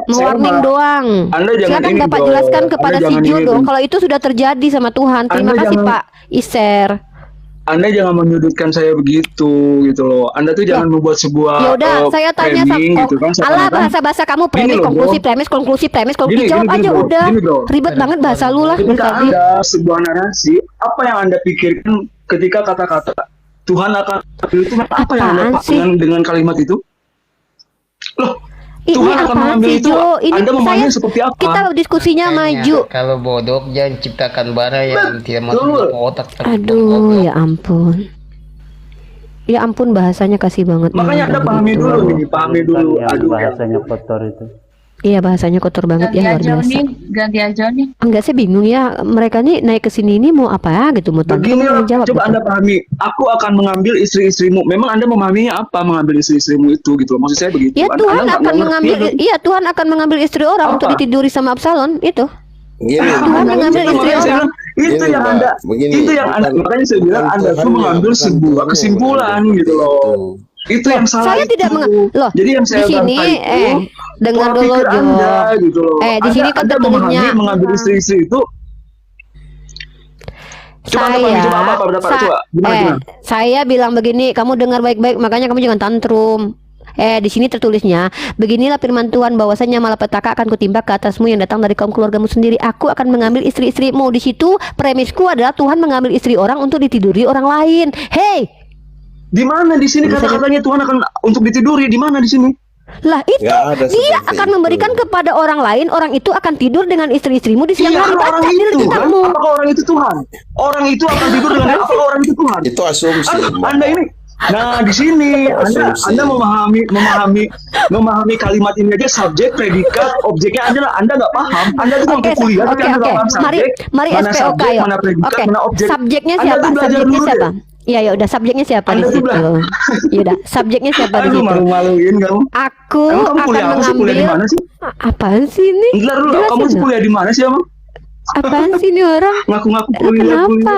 S2: mewarning doang. Silakan
S6: ini,
S2: Bapak
S6: bro.
S2: jelaskan kepada
S6: Anda
S2: si
S6: jangan
S2: Joe
S6: ini,
S2: dong
S6: bro.
S2: kalau itu sudah terjadi sama Tuhan. Terima
S6: Anda
S2: kasih
S6: jangan-
S2: Pak Iser.
S6: Anda jangan menyudutkan saya begitu gitu loh. Anda tuh jangan membuat sebuah
S2: Ya udah, saya tanya
S6: framing gitu kan.
S2: Alah bahasa-bahasa kamu premis,
S6: loh,
S2: konklusi,
S6: bro.
S2: premis, konklusi, premis, konklusi.
S6: Gini,
S2: Jawab
S6: gini,
S2: aja
S6: bro.
S2: udah.
S6: Gini, bro.
S2: Ribet banget bahasa lu lah.
S6: Ketika
S2: Tadi.
S6: Anda sebuah narasi, apa yang Anda pikirkan ketika kata-kata Tuhan akan itu apa yang Anda
S2: Apaan sih?
S6: dengan kalimat itu? Loh,
S2: Ini
S6: Tuhan akan
S2: apaan
S6: mengambil
S2: sih,
S6: itu.
S2: Jo? Ini
S6: Anda memahami
S2: saya-
S6: seperti apa?
S2: Kita diskusinya maju.
S7: Kalau bodoh jangan ciptakan bara yang tidak masuk
S6: Betul.
S7: ke otak.
S2: Aduh, ya ampun. Ya ampun, bahasanya kasih banget.
S6: Makanya Anda
S2: Memang
S6: pahami
S2: begitu.
S6: dulu nih, pahami dulu.
S8: Yang
S6: Aduh,
S8: bahasanya kotor itu.
S2: Iya, bahasanya kotor banget
S5: Ganti
S2: ya, luar
S5: aja
S2: biasa.
S5: nih, ganti aja nih.
S2: Enggak, saya bingung ya. Mereka nih naik ke sini ini mau apa ya gitu, mau tanya.
S6: Begini
S2: Kamu
S6: loh,
S2: jawab
S6: coba
S2: gitu.
S6: Anda pahami. Aku akan mengambil istri-istrimu. Memang Anda memahaminya apa mengambil istri-istrimu itu gitu loh. Maksud saya begitu.
S2: Ya
S6: Anda
S2: Tuhan
S6: nggak
S2: akan
S6: ngerti
S2: mengambil,
S6: itu.
S2: iya Tuhan akan mengambil istri orang
S6: Apa?
S2: untuk ditiduri sama Absalom itu.
S4: Gini,
S2: Tuhan mengambil
S6: Itu
S2: istri
S6: makanya saya
S2: orang.
S6: bilang, itu
S4: Gini,
S6: yang
S4: Mbak,
S6: Anda,
S4: begini,
S6: itu yang Anda,
S4: bukan-
S6: makanya saya bilang
S4: bukan
S6: Anda tuh
S4: Tuhannya,
S6: mengambil
S4: bukan
S6: sebuah
S4: Tuhannya,
S6: kesimpulan
S4: bukan
S6: gitu loh.
S4: gitu.
S6: Itu yang salah.
S2: Saya tidak loh.
S6: Jadi yang saya
S2: di sini
S6: bantah itu,
S2: dengar
S6: pola
S2: dulu
S6: pikir
S2: Jo.
S6: Anda gitu loh.
S2: Di sini kan
S6: Anda
S2: tertulisnya
S6: memahami mengambil istri-istri itu. Coba Anda pahami, coba apa pendapat, coba. Gimana?
S2: Saya bilang begini, kamu dengar baik-baik, makanya kamu jangan tantrum. Di sini tertulisnya, beginilah firman Tuhan bahwasanya malapetaka akan kutimpa ke atasmu yang datang dari kaum keluargamu sendiri. Aku akan mengambil istri-istrimu. Di situ premisku adalah Tuhan mengambil istri orang untuk ditiduri orang lain. Hey,
S6: Di mana di sini kata-katanya Tuhan akan untuk ditiduri? Di mana di sini?
S2: lah itu
S4: Nggak ada
S2: dia
S4: seperti
S2: akan
S4: itu.
S2: memberikan kepada orang lain. Orang itu akan tidur dengan istri-istrimu di siang
S6: Iya,
S2: hari. Baca
S6: orang
S2: di
S6: itu kan?
S2: kitabmu.
S6: Apakah orang itu Tuhan? Orang itu akan tidur dengan apakah orang itu Tuhan?
S4: Itu asumsi. Mbak.
S6: Anda ini, nah di sini
S4: Asumsi.
S6: Anda memahami kalimat ini aja subjek, predikat, objeknya Anda nggak paham. Anda tuh waktu kuliah, tapi Anda nggak paham subjek,
S2: Mari
S6: mana
S2: SPOK
S6: subjek,
S2: yuk.
S6: mana predikat,
S2: Oke,
S6: mana objek.
S2: subjeknya
S6: Anda
S2: siapa?
S6: tuh belajar
S2: Subjeknya
S6: dulu
S2: siapa?
S6: deh.
S2: Iya, ya udah subjeknya siapa di
S6: Anda tuh
S2: situ?
S6: belajar.
S2: Ya udah, subjeknya siapa di
S6: Aduh,
S2: situ?
S6: malu-maluin kamu.
S2: Aku
S6: Emang kamu
S2: akan
S6: kuliah apa sih? Kuliah di
S2: mengambil
S6: mana sih?
S2: apaan sih ini?
S6: Bentar dulu,
S2: Jelasin
S6: kamu
S2: dong.
S6: kuliah di mana sih, Emang?
S2: Apaan sih ini orang?
S6: Ngaku-ngaku
S2: Lu
S6: kuliah.
S2: kenapa?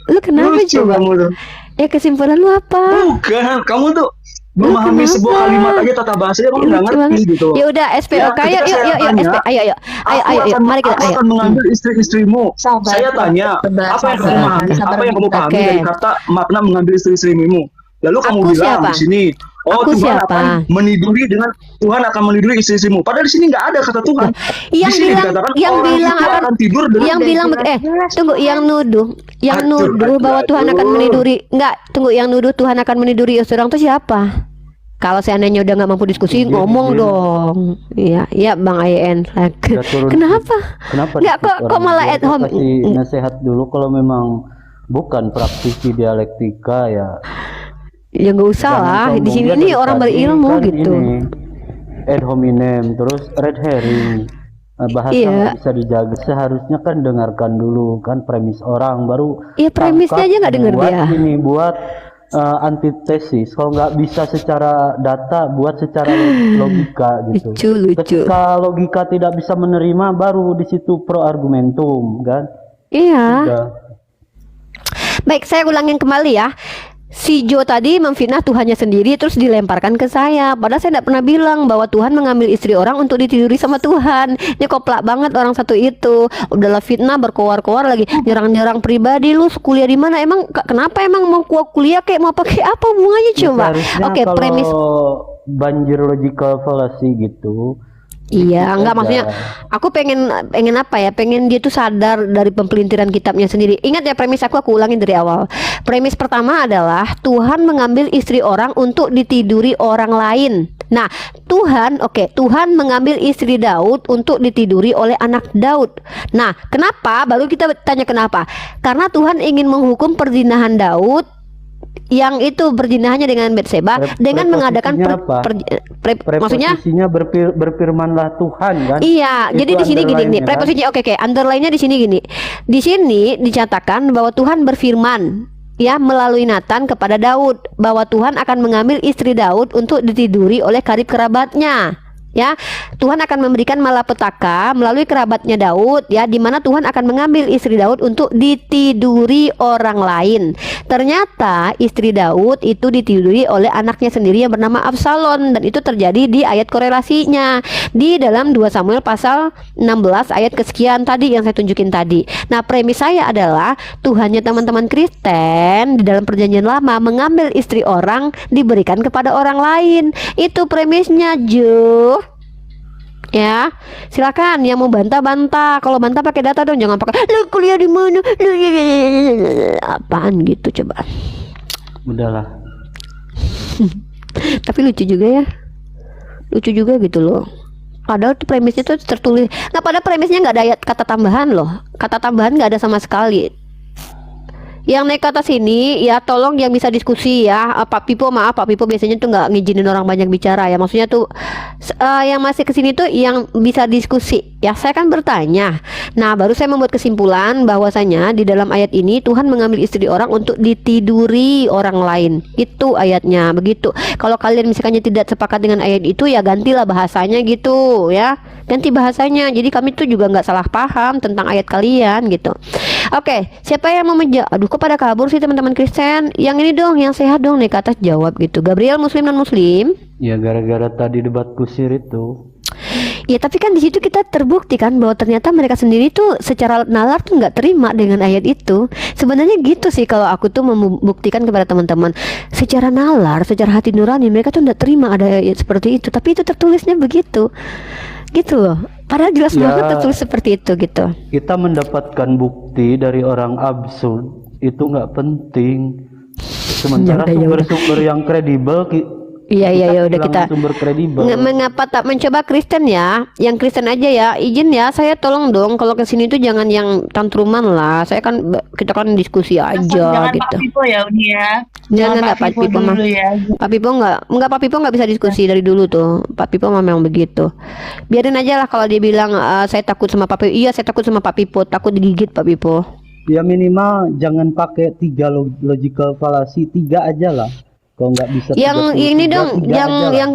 S2: Lu kenapa
S6: Lucu
S2: coba?
S6: kamu tuh.
S2: Kesimpulan lu apa?
S6: Bukan, kamu tuh memahami
S2: kenapa?
S6: sebuah kalimat aja tata bahasanya kamu nggak
S2: Lucu
S6: ngerti
S2: banget.
S6: gitu.
S2: Ya udah SPOK
S6: Ya,
S2: yuk
S6: ketika saya
S2: yuk
S6: tanya,
S2: ayo mari kita
S6: aku
S2: ayo.
S6: akan mengambil istri-istrimu.
S5: Sabar,
S6: Saya tanya,
S5: sabar,
S6: apa yang kamu
S5: sabar.
S6: pahami?
S5: Sabar
S6: Apa yang kamu
S5: dikit.
S6: pahami
S2: Oke.
S6: dari kata makna mengambil istri-istrimu? Lalu kamu
S2: Aku
S6: bilang
S2: siapa?
S6: di sini, oh
S2: Aku
S6: Tuhan
S2: siapa?
S6: akan meniduri dengan Tuhan akan meniduri istri-istrimu. Padahal di sini nggak ada kata Tuhan.
S2: Yang
S6: Di sini
S2: bilang
S6: dikatakan
S2: yang
S6: orang
S2: bilang
S6: itu akan tidur dengan
S2: yang bilang tunggu yang nuduh bahwa Tuhan akan meniduri tunggu yang nuduh Tuhan akan meniduri istri orang itu siapa? Kalau seandainya udah nggak mampu diskusi ngomong dong. Iya Bang Ayen.
S8: Udah turun.
S2: Kenapa?
S8: Kenapa?
S2: Nggak,
S8: dikit
S2: kok
S8: orang
S2: malah
S8: biar
S2: at home?
S8: Kasih nasihat dulu kalau memang bukan praktisi dialektika ya.
S2: Ya nggak usah
S8: jangan
S2: lah. Di
S8: sombong.
S2: sini
S8: Ya,
S2: nih
S8: dari
S2: orang
S8: tadi
S2: berilmu
S8: kan
S2: gitu.
S8: ini, ad hominem terus red herring. Bahasa
S2: Iya.
S8: nggak bisa dijaga, seharusnya kan dengarkan dulu kan premis orang baru.
S2: Iya, premisnya
S8: tangkap,
S2: aja nggak denger
S8: buat
S2: dia.
S8: Ini buat antitesis. Kalau nggak bisa secara data, buat secara logika gitu.
S2: Lucu.
S8: Ketika logika tidak bisa menerima, baru di situ pro argumentum kan.
S2: Iya.
S8: Udah.
S2: Baik, saya ulangin kembali ya. Si Jo tadi memfitnah Tuhannya sendiri terus dilemparkan ke saya. Padahal saya tidak pernah bilang bahwa Tuhan mengambil istri orang untuk ditiduri sama Tuhan. Ini koplak banget orang satu itu. Udahlah fitnah berkoar-koar lagi nyerang-nyerang pribadi. Lu kuliah di mana? Emang kenapa emang mau kuliah kayak mau pakai apa hubungannya coba?
S8: Seharusnya
S2: Oke,
S8: kalau
S2: premis.
S8: banjir logical fallacy gitu.
S2: Iya, enggak
S8: Ada.
S2: maksudnya aku pengen apa ya? Pengen dia tuh sadar dari pempelintiran kitabnya sendiri. Ingat ya premis aku ulangin dari awal. Premis pertama adalah Tuhan mengambil istri orang untuk ditiduri orang lain. Nah, Tuhan mengambil istri Daud untuk ditiduri oleh anak Daud. Nah, kenapa? Baru kita tanya kenapa? Karena Tuhan ingin menghukum perzinahan Daud yang itu berzinahannya dengan Batseba dengan mengadakan maksudnya
S8: berfirmanlah Tuhan kan.
S2: Iya,
S8: itu
S2: jadi di sini gini nih, preposisinya oke, underline-nya di sini gini. Di sini dicatatkan bahwa Tuhan berfirman ya melalui Nathan kepada Daud bahwa Tuhan akan mengambil istri Daud untuk ditiduri oleh karib kerabatnya. Ya, Tuhan akan memberikan malapetaka melalui kerabatnya Daud ya, di mana Tuhan akan mengambil istri Daud untuk ditiduri orang lain. Ternyata istri Daud itu ditiduri oleh anaknya sendiri yang bernama Absalom, dan itu terjadi di ayat korelasinya di dalam 2 Samuel pasal 16 ayat kesekian tadi yang saya tunjukin tadi. Nah, premis saya adalah Tuhannya teman-teman Kristen di dalam perjanjian lama mengambil istri orang diberikan kepada orang lain. Itu premisnya, Jo. Ya, silakan yang mau bantah. Kalau bantah pakai data dong, jangan pakai lu kuliah di mana, apaan gitu coba.
S8: Udahlah.
S2: Tapi lucu juga ya, lucu juga gitu loh. Padahal tuh premisnya tuh tertulis. Nah, pada premisnya nggak ada ayat kata tambahan loh. Kata tambahan nggak ada sama sekali. Yang naik ke atas ini ya tolong yang bisa diskusi ya. Pak Pipo, maaf Pak Pipo biasanya tuh nggak ngizinin orang banyak bicara ya. Maksudnya tuh yang masih kesini tuh yang bisa diskusi ya. Saya kan bertanya. Nah, baru saya membuat kesimpulan bahwasanya di dalam ayat ini Tuhan mengambil istri orang untuk ditiduri orang lain. Itu ayatnya begitu. Kalau kalian misalnya tidak sepakat dengan ayat itu ya gantilah bahasanya gitu ya. Ganti bahasanya. Jadi kami tuh juga nggak salah paham tentang ayat kalian gitu. Oke, siapa yang mau menjawab? Aduh, kok pada kabur sih teman-teman Kristen? Yang ini dong, yang sehat dong nih ke atas jawab gitu. Gabriel, Muslim non Muslim?
S8: Ya gara-gara tadi debat kusir itu.
S2: Ya tapi kan di situ kita terbukti kan bahwa ternyata mereka sendiri tuh secara nalar tuh nggak terima dengan ayat itu. Sebenarnya gitu sih kalau aku tuh membuktikan kepada teman-teman. Secara nalar, secara hati nurani mereka tuh nggak terima ada ayat seperti itu. Tapi itu tertulisnya begitu. Gitu loh. Padahal jelas banget tertulis seperti itu gitu.
S8: Kita mendapatkan bukti dari orang absurd itu nggak penting. Sementara sumber-sumber yang kredibel
S2: Iya udah kita
S8: sumber kredibel.
S2: Mengapa tak mencoba Kristen ya? Yang Kristen aja ya. Izin ya, saya tolong dong kalau ke sini tuh jangan yang tantruman lah. Saya kan kita kan diskusi aja
S5: jangan
S2: gitu.
S5: Pak Pipo ya Uni ya.
S2: Jangan Pak Pipo mah.
S5: Ya.
S2: Pak Pipo enggak Pak Pipo enggak bisa diskusi dari dulu tuh. Pak Pipo memang begitu. Biarin aja lah kalau dia bilang saya takut sama Pak Pipo. Iya, saya takut sama Pak Pipo, takut digigit Pak Pipo.
S8: Ya minimal jangan pakai 3 logical fallacy, 3 aja lah. Kalau nggak bisa
S2: yang
S8: 33,
S2: ini dong,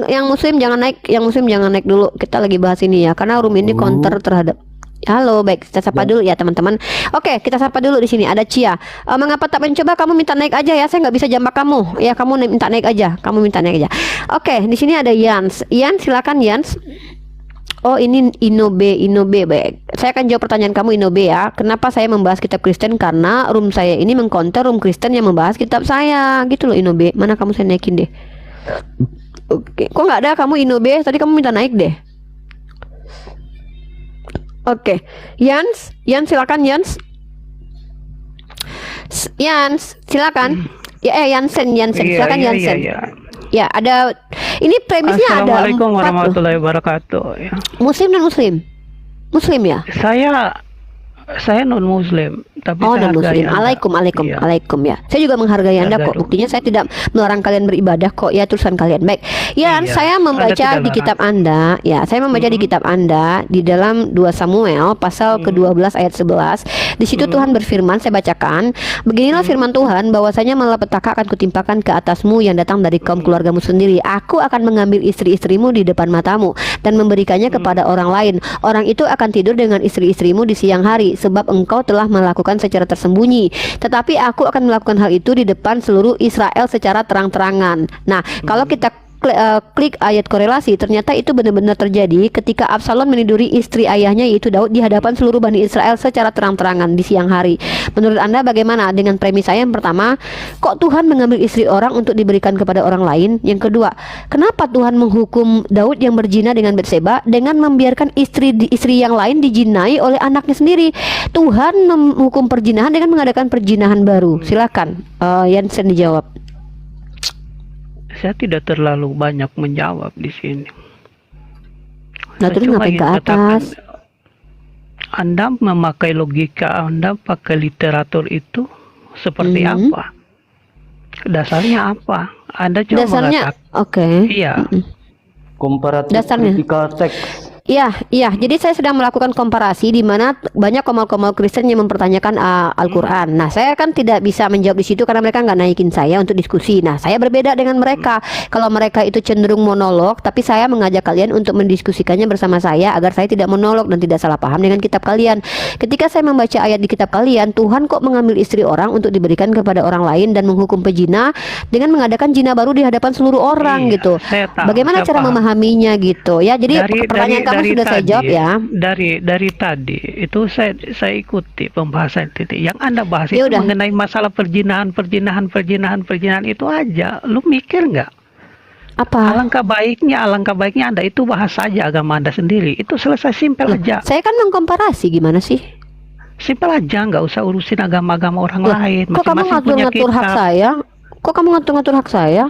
S2: yang muslim jangan naik, dulu. Kita lagi bahas ini ya, karena room ini counter terhadap. Halo, baik, kita sapa dulu ya teman-teman. Oke, kita sapa dulu di sini. Ada Cia. Mengapa tak mencoba? Kamu minta naik aja ya. Saya nggak bisa jambak kamu. Ya, kamu minta naik aja. Oke, di sini ada Yans. Yans, silakan Yans. Oh, ini Inobe baik. Saya akan jawab pertanyaan kamu Inobe ya. Kenapa saya membahas kitab Kristen? Karena room saya ini mengcounter room Kristen yang membahas kitab saya. Gitu loh Inobe. Mana kamu, saya naikin deh. Oke, kok nggak ada kamu Inobe? Tadi kamu minta naik deh. Oke, Yans silakan Yans. Yans, silakan. Yansen, silakan Yansen. Ya, ada ini premisnya ada 4.
S9: Assalamualaikum warahmatullahi wabarakatuh. Ya.
S2: Muslim dan Muslim? Muslim ya?
S9: Saya non Muslim, tapi
S2: non Muslim. Alaikum ya. Saya juga menghargai Anda kok. Buktinya saya tidak melarang kalian beribadah kok. Ya, tulisan kalian. Baik. Ya, saya membaca di kitab Anda. Ya, saya membaca di kitab Anda di dalam 2 Samuel pasal ke-12 ayat 11. Di situ Tuhan berfirman, saya bacakan. Beginilah firman Tuhan, bahwasanya malapetaka akan kutimpakan ke atasmu yang datang dari kaum keluargamu sendiri. Aku akan mengambil istri-istrimu di depan matamu dan memberikannya kepada orang lain. Orang itu akan tidur dengan istri-istrimu di siang hari, sebab engkau telah melakukan secara tersembunyi. Tetapi aku akan melakukan hal itu di depan seluruh Israel secara terang-terangan. Nah, kalau kita klik ayat korelasi, ternyata itu benar-benar terjadi ketika Absalom meniduri istri ayahnya yaitu Daud di hadapan seluruh Bani Israel secara terang-terangan di siang hari. Menurut Anda bagaimana dengan premis saya? Yang pertama, kok Tuhan mengambil istri orang untuk diberikan kepada orang lain? Yang kedua, kenapa Tuhan menghukum Daud yang berzina dengan Batseba dengan membiarkan istri yang lain dijinai oleh anaknya sendiri? Tuhan menghukum perzinahan dengan mengadakan perzinahan baru. Silakan Yansen dijawab.
S9: saya tidak terlalu banyak menjawab di sini.
S2: Nah,
S9: Saya
S2: terus
S9: cuma
S2: ngapain
S9: ingin
S2: ke
S9: katakan,
S2: atas?
S9: Anda memakai logika, Anda pakai literatur itu seperti apa? Dasarnya apa? Anda cuma
S2: Dasarnya,
S9: mengatakan,
S2: oke.
S9: iya,
S8: Komparatif
S2: Dasarnya.
S8: kritikal teks.
S2: Iya. Jadi saya sedang melakukan komparasi di mana banyak komal-komal Kristen yang mempertanyakan Al-Quran. Nah, saya kan tidak bisa menjawab di situ karena mereka nggak naikin saya untuk diskusi. Nah, saya berbeda dengan mereka. Kalau mereka itu cenderung monolog, tapi saya mengajak kalian untuk mendiskusikannya bersama saya agar saya tidak monolog dan tidak salah paham dengan kitab kalian. Ketika saya membaca ayat di kitab kalian, Tuhan kok mengambil istri orang untuk diberikan kepada orang lain dan menghukum pezina dengan mengadakan zina baru di hadapan seluruh orang gitu.
S9: saya tahu,
S2: Bagaimana
S9: saya
S2: cara
S9: paham.
S2: memahaminya gitu ya? Jadi pertanyaan kamu sudah saya jawab ya.
S9: Dari tadi itu saya ikuti pembahasan titik. Yang Anda bahas
S2: Ya
S9: itu
S2: udah.
S9: mengenai masalah perjinahan itu aja. Lu mikir nggak?
S2: Apa?
S9: Alangkah baiknya Anda itu bahas saja agama Anda sendiri. Itu selesai, simpel aja.
S2: Saya kan mengkomparasi, gimana sih?
S9: Simpel aja, nggak usah urusin agama-agama orang
S2: Loh,
S9: lain.
S2: kok kamu
S9: Masing-masing punya
S2: ngatur-ngatur hak
S9: kitab.
S2: saya? Kok kamu ngatur-ngatur hak saya?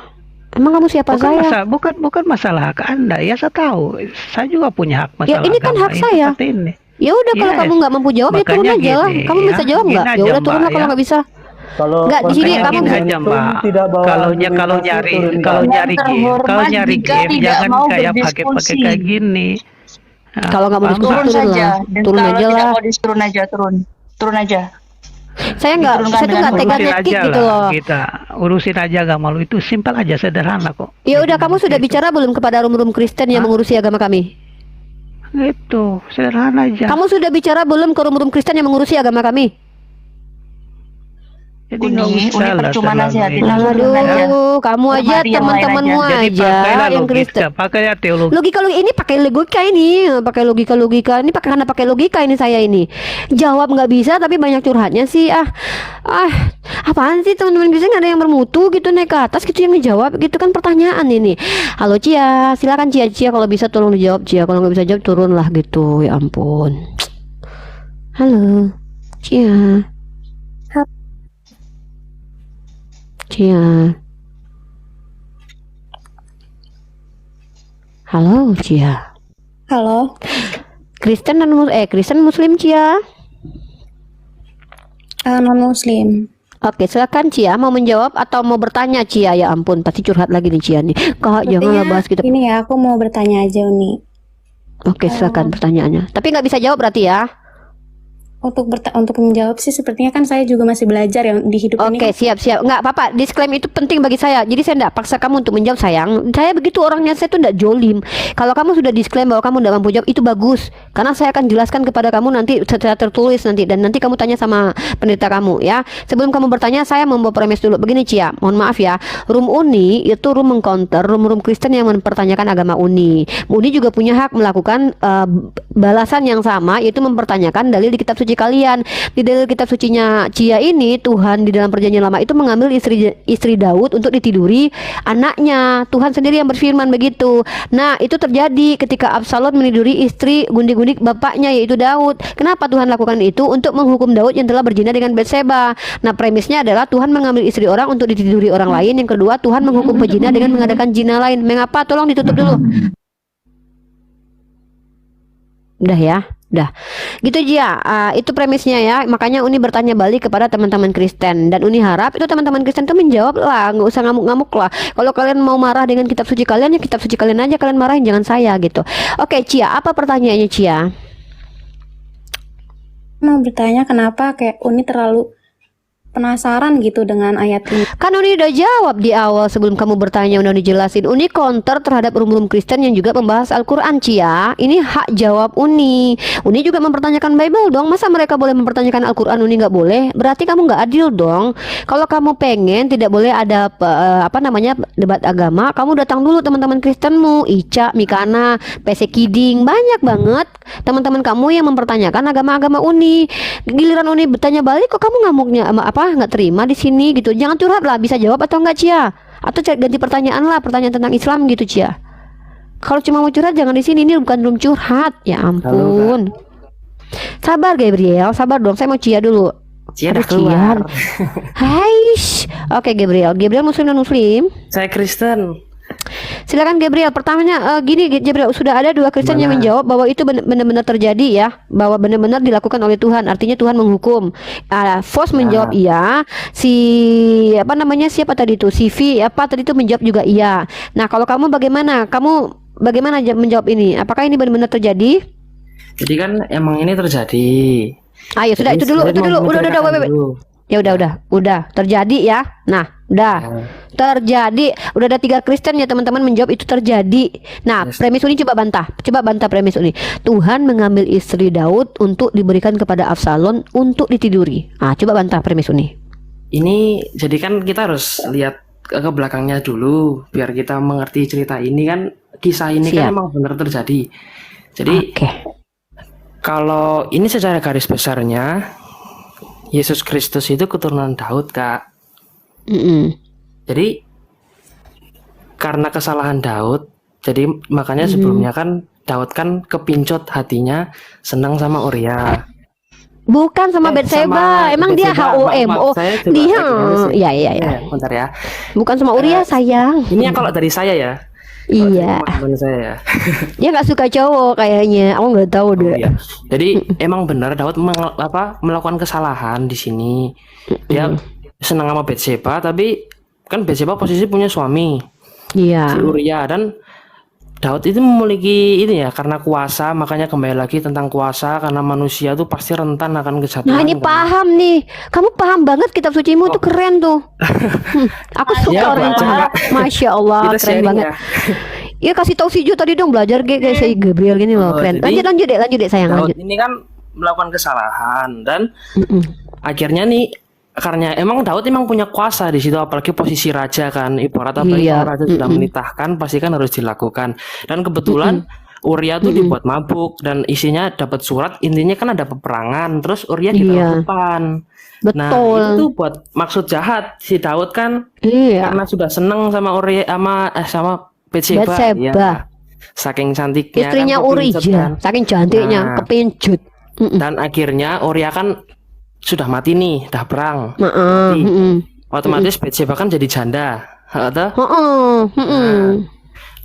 S2: Emang kamu siapa saya?
S9: Bukan masalah hak Anda. Ya saya tahu. Saya juga punya hak masalah
S2: Ya ini kan
S9: agama
S2: hak
S9: yang
S2: saya.
S9: seperti ini.
S2: Ya udah, kalau
S9: Yes.
S2: kamu nggak mampu jawab ya turun
S9: Makanya
S2: aja lah.
S9: gini,
S2: Kamu bisa
S9: ya,
S2: jawab nggak?
S9: gini
S2: Ya
S9: aja,
S2: udah turun lah
S9: Mbak,
S2: kalau
S9: ya.
S2: nggak bisa.
S8: Kalau
S2: Nggak, di sini
S8: konten
S2: kamu
S8: konten
S9: aja,
S8: itu
S9: Mbak.
S8: tidak bawa
S9: Kalau
S8: argumentasi,
S9: nyari
S8: turun
S9: kalau
S8: bawah.
S9: nyari gift, kalau nyari
S5: jika
S9: gift
S5: tidak
S9: jangan
S5: mau
S9: kayak pakai
S5: berdiskusi.
S9: kayak gini. Nah,
S2: Kalau nggak mau
S9: paham,
S2: diskusi,
S9: Mbak?
S5: Turun
S2: turun
S5: saja.
S2: lah.
S5: Dan
S2: Turun
S5: kalau
S2: aja
S5: tidak
S2: lah.
S5: mau turun aja, turun aja.
S2: Saya nggak,
S5: Diturunkan
S2: saya tuh nggak
S5: dengan
S2: tega
S9: Urusin
S2: netik
S9: aja
S2: gitu
S9: lah
S2: loh.
S9: kita. Urusin aja agama lu itu simpel aja, sederhana kok.
S2: Ya udah, kamu sudah bicara belum kepada rum-rum Kristen yang mengurusi agama kami?
S9: Itu sederhana aja.
S2: Kamu sudah bicara belum ke rum-rum Kristen yang mengurusi agama kami?
S9: Jadi nggak usah lah
S5: percuma
S9: terlalu
S5: nasihatin
S9: ini.
S5: aku.
S2: Aduh, kamu aja,
S5: Hormati yang lain
S2: teman-temanmu
S9: Jadi
S2: aja
S9: pakailah
S2: yang Kristen.
S9: logika, pakailah teologi.
S2: Logika ini pakai logika ini, pakai logika ini karena pakai logika ini saya ini. Jawab nggak bisa tapi banyak curhatnya sih. Apaan sih teman-teman bisa nggak ada yang bermutu gitu naik ke atas gitu yang ngejawab gitu kan pertanyaan ini. Halo Cia, silakan Cia kalau bisa tolong dijawab Cia, kalau nggak bisa jawab turun lah gitu. Ya ampun. Halo Cia. Cia. Halo Cia.
S10: Halo.
S2: Kristen dan Kristen Muslim Cia.
S10: Non Muslim.
S2: Oke, silakan Cia mau menjawab atau mau bertanya Cia. Ya ampun, pasti curhat lagi nih Cia nih. Kak, janganlah bahas kita.
S10: Ini ya, aku mau bertanya aja Uni.
S2: Oke, silakan pertanyaannya. Tapi nggak bisa jawab berarti ya?
S10: Untuk menjawab sih sepertinya kan saya juga masih belajar ya di hidup ini.
S2: Oke, siap. Nggak apa-apa. Disclaim itu penting bagi saya. Jadi saya nggak paksa kamu untuk menjawab sayang. Saya begitu orangnya, saya tuh nggak jolim. Kalau kamu sudah disclaim bahwa kamu nggak mampu jawab, itu bagus. Karena saya akan jelaskan kepada kamu nanti secara tertulis nanti. Dan nanti kamu tanya sama pendeta kamu ya. Sebelum kamu bertanya, saya membawa premis dulu. Begini Cia, mohon maaf ya. Room Uni itu room mengcounter room Kristen yang mempertanyakan agama Uni. Uni juga punya hak melakukan balasan yang sama, yaitu mempertanyakan dalil di kitab suci kalian. Di dalil kitab sucinya Cia ini, Tuhan di dalam perjanjian lama itu mengambil istri Daud untuk ditiduri anaknya. Tuhan sendiri yang berfirman begitu. Nah, itu terjadi ketika Absalom meniduri istri gundik-gundik bapaknya yaitu Daud. Kenapa Tuhan lakukan itu? Untuk menghukum Daud yang telah berzina dengan Batseba. Nah, premisnya adalah Tuhan mengambil istri orang untuk ditiduri orang lain. Yang kedua, Tuhan menghukum pezina dengan mengadakan zina lain. Mengapa? Tolong ditutup dulu. Udah ya, udah. Gitu Jia, itu premisnya ya. Makanya Uni bertanya balik kepada teman-teman Kristen. Dan Uni harap itu teman-teman Kristen tuh menjawab lah, nggak usah ngamuk-ngamuk lah. Kalau kalian mau marah dengan kitab suci kalian, ya kitab suci kalian aja kalian marahin, jangan saya gitu. Oke Cia, apa pertanyaannya Cia?
S10: Mau bertanya kenapa kayak Uni terlalu penasaran gitu dengan ayat ini.
S2: Kan Uni udah jawab di awal sebelum kamu bertanya, udah dijelasin. Uni counter terhadap rum-rum Kristen yang juga membahas Al-Quran Cia. Ini hak jawab Uni. Uni juga mempertanyakan Bible dong. Masa mereka boleh mempertanyakan Al-Quran, Uni nggak boleh? Berarti kamu nggak adil dong. Kalau kamu pengen tidak boleh ada debat agama, kamu datang dulu teman-teman Kristenmu, Ica, Mikana, PC Kiding, banyak banget teman-teman kamu yang mempertanyakan agama-agama Uni. Giliran Uni bertanya balik, kok kamu ngamuknya nggak terima di sini gitu. Jangan curhat lah, bisa jawab atau enggak Cia, atau ganti pertanyaan lah, pertanyaan tentang Islam gitu Cia. Kalau cuma mau curhat jangan di sini, ini bukan room curhat. Ya ampun. Sabar Gabriel, sabar dong, saya mau Cia dulu.
S11: Cia udah keluar.
S2: Haish. Oke, Gabriel. Gabriel muslim dan muslim?
S11: Saya Kristen.
S2: Silakan Gabriel. Pertamanya gini Gabriel, sudah ada 2 Kristen yang menjawab bahwa itu benar-benar terjadi ya, bahwa benar-benar dilakukan oleh Tuhan. Artinya Tuhan menghukum. Fos menjawab iya. Si apa namanya siapa tadi itu? CV apa tadi itu menjawab juga iya. Nah, kalau kamu bagaimana? Kamu bagaimana menjawab ini? Apakah ini benar-benar terjadi?
S11: Jadi kan emang ini terjadi.
S2: Ayo sudah itu dulu. Ya udah terjadi ya. Nah, udah terjadi. Udah ada 3 Kristen ya teman-teman menjawab itu terjadi. Nah, premis Uni coba bantah premis Uni. Tuhan mengambil istri Daud untuk diberikan kepada Absalom untuk ditiduri. Coba bantah premis Uni.
S11: Ini jadi kan kita harus lihat ke belakangnya dulu biar kita mengerti cerita ini kan, kisah ini kan emang benar terjadi. Jadi kalau ini secara garis besarnya Yesus Kristus itu keturunan Daud, Kak. Jadi karena kesalahan Daud, jadi makanya sebelumnya kan Daud kan kepincut hatinya senang sama Uria.
S2: Bukan sama Batseba. Emang dia HOMO. Dia ya.
S11: Bentar ya.
S2: Bukan sama Uria sayang.
S11: Ini kalau dari saya ya.
S2: Iya.
S11: Saya.
S2: Dia nggak suka cowok kayaknya. Aku nggak tahu deh.
S11: Iya. Jadi emang benar Daud melakukan kesalahan di sini. Dia senang sama Batseba, tapi kan Batseba posisi punya suami.
S2: Iya.
S11: Si Uria, dan Daud itu memiliki ini ya, karena kuasa, makanya kembali lagi tentang kuasa, karena manusia tuh pasti rentan akan kejatuhan.
S2: Nah ini paham nih, kamu paham banget kitab sucimu tuh keren tuh. Aku suka orang paham. Masya Allah, keren banget. Iya kasih tahu si Jo tadi dong, belajar kayak si Gabriel gini loh, keren. Lanjut deh sayang, lanjut.
S11: Ini kan melakukan kesalahan dan akhirnya nih, karena emang Daud punya kuasa di situ, apalagi posisi raja kan, ibarat apalagi kalau raja sudah menitahkan pasti kan harus dilakukan. Dan kebetulan Uria tuh dibuat mabuk dan isinya dapat surat, intinya kan ada peperangan, terus Uria ditaruh depan.
S2: Betul.
S11: Nah itu buat maksud jahat si Daud kan, karena sudah seneng sama Uria sama Batseba. Ya, saking cantiknya
S2: istrinya
S11: kan,
S2: Uria, saking cantiknya kepincut.
S11: Dan akhirnya Uria kan sudah mati nih, dah perang. Mati. Otomatis Batseba kan jadi janda.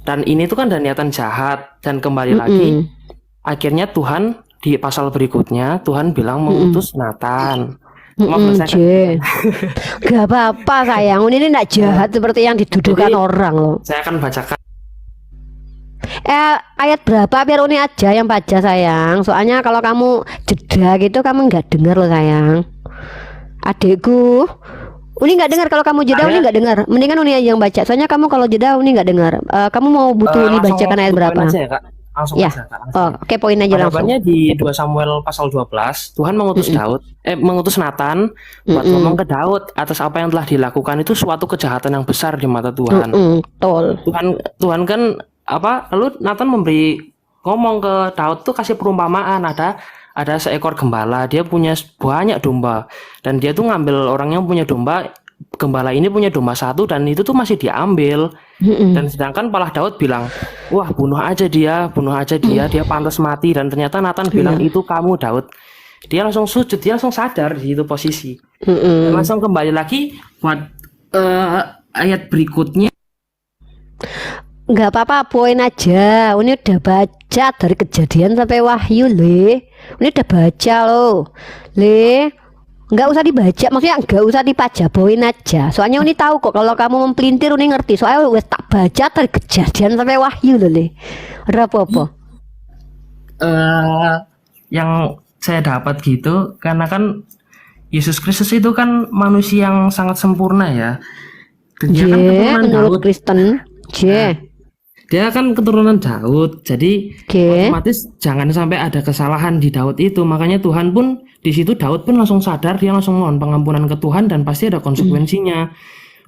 S11: Dan ini tuh kan ada niatan jahat, dan kembali lagi akhirnya Tuhan di pasal berikutnya Tuhan bilang mengutus Nathan.
S2: Gak apa-apa sayang, ini enggak jahat seperti yang dituduhkan orang loh.
S11: Saya akan bacakan
S2: ayat berapa biar Uni aja yang baca sayang. Soalnya kalau kamu jeda gitu kamu nggak dengar loh sayang. Adikku, Uni nggak dengar kalau kamu jeda. Uni nggak dengar. Mendingan Uni aja yang baca. Soalnya kamu kalau jeda Uni nggak dengar. Kamu mau butuh Uni bacakan ayat berapa?
S11: Aja ya, Kak. Langsung
S2: ya.
S11: Aja, Kak.
S2: Oke, poin aja langsung.
S11: Di 2 Samuel pasal 12 Tuhan mengutus mengutus Nathan buat ngomong ke Daud atas apa yang telah dilakukan itu suatu kejahatan yang besar di mata Tuhan. Tuhan kan lalu Nathan ngomong ke Daud tuh, kasih perumpamaan, ada seekor gembala, dia punya banyak domba, dan dia tuh ngambil orang yang punya domba. Gembala ini punya domba 1 dan itu tuh masih diambil. Dan sedangkan malah Daud bilang, wah bunuh aja dia, dia pantas mati. Dan ternyata Nathan bilang, itu kamu Daud. Dia langsung sujud, dia langsung sadar di itu posisi. Dan langsung kembali lagi buat ayat berikutnya.
S2: Nggak apa-apa, poin aja. Ini udah baca dari Kejadian sampai Wahyu, Le. Ini udah baca loh, Le. Nggak usah dibaca, maksudnya nggak usah dibaca, poin aja. Soalnya Uni tahu kok kalau kamu mempelintir Uni ngerti. Soalnya wes tak baca dari Kejadian sampai Wahyu loh, Le. Ada apa-apa?
S11: Yang saya dapat gitu, karena kan Yesus Kristus itu kan manusia yang sangat sempurna ya. Dia kan keturunan Daud.
S2: Kristen.
S11: Dia kan keturunan Daud, jadi otomatis jangan sampai ada kesalahan di Daud itu. Makanya Tuhan pun di situ, Daud pun langsung sadar, dia langsung mohon pengampunan ke Tuhan dan pasti ada konsekuensinya.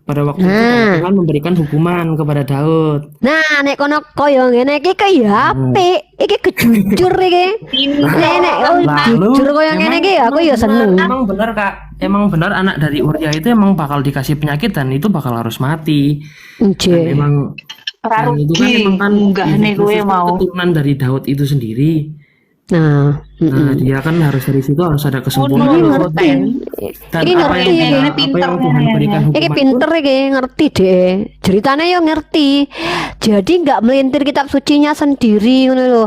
S11: Pada waktu itu Tuhan memberikan hukuman kepada Daud.
S2: Nah, nek kono koyo ngene iki kaya apik, iki kejujur iki. Nek jujur koyo ngene iki aku ya seneng.
S11: Emang bener Kak, emang bener anak dari Uria itu emang bakal dikasih penyakit dan itu bakal harus mati. Memang itu kan emang kan keturunan dari Daud itu sendiri.
S2: Nah,
S11: Nah, dia kan harus dari situ harus ada kesimpulan.
S2: Ini
S11: loh.
S2: ngerti.
S11: Dan
S2: Ini
S11: apa
S2: ngerti.
S11: yang Tuhan berikan
S2: Iki
S11: hukuman
S2: pinter iki, ngerti deh. Ceritanya yo ngerti. Jadi nggak melintir kitab sucinya sendiri ngono lho.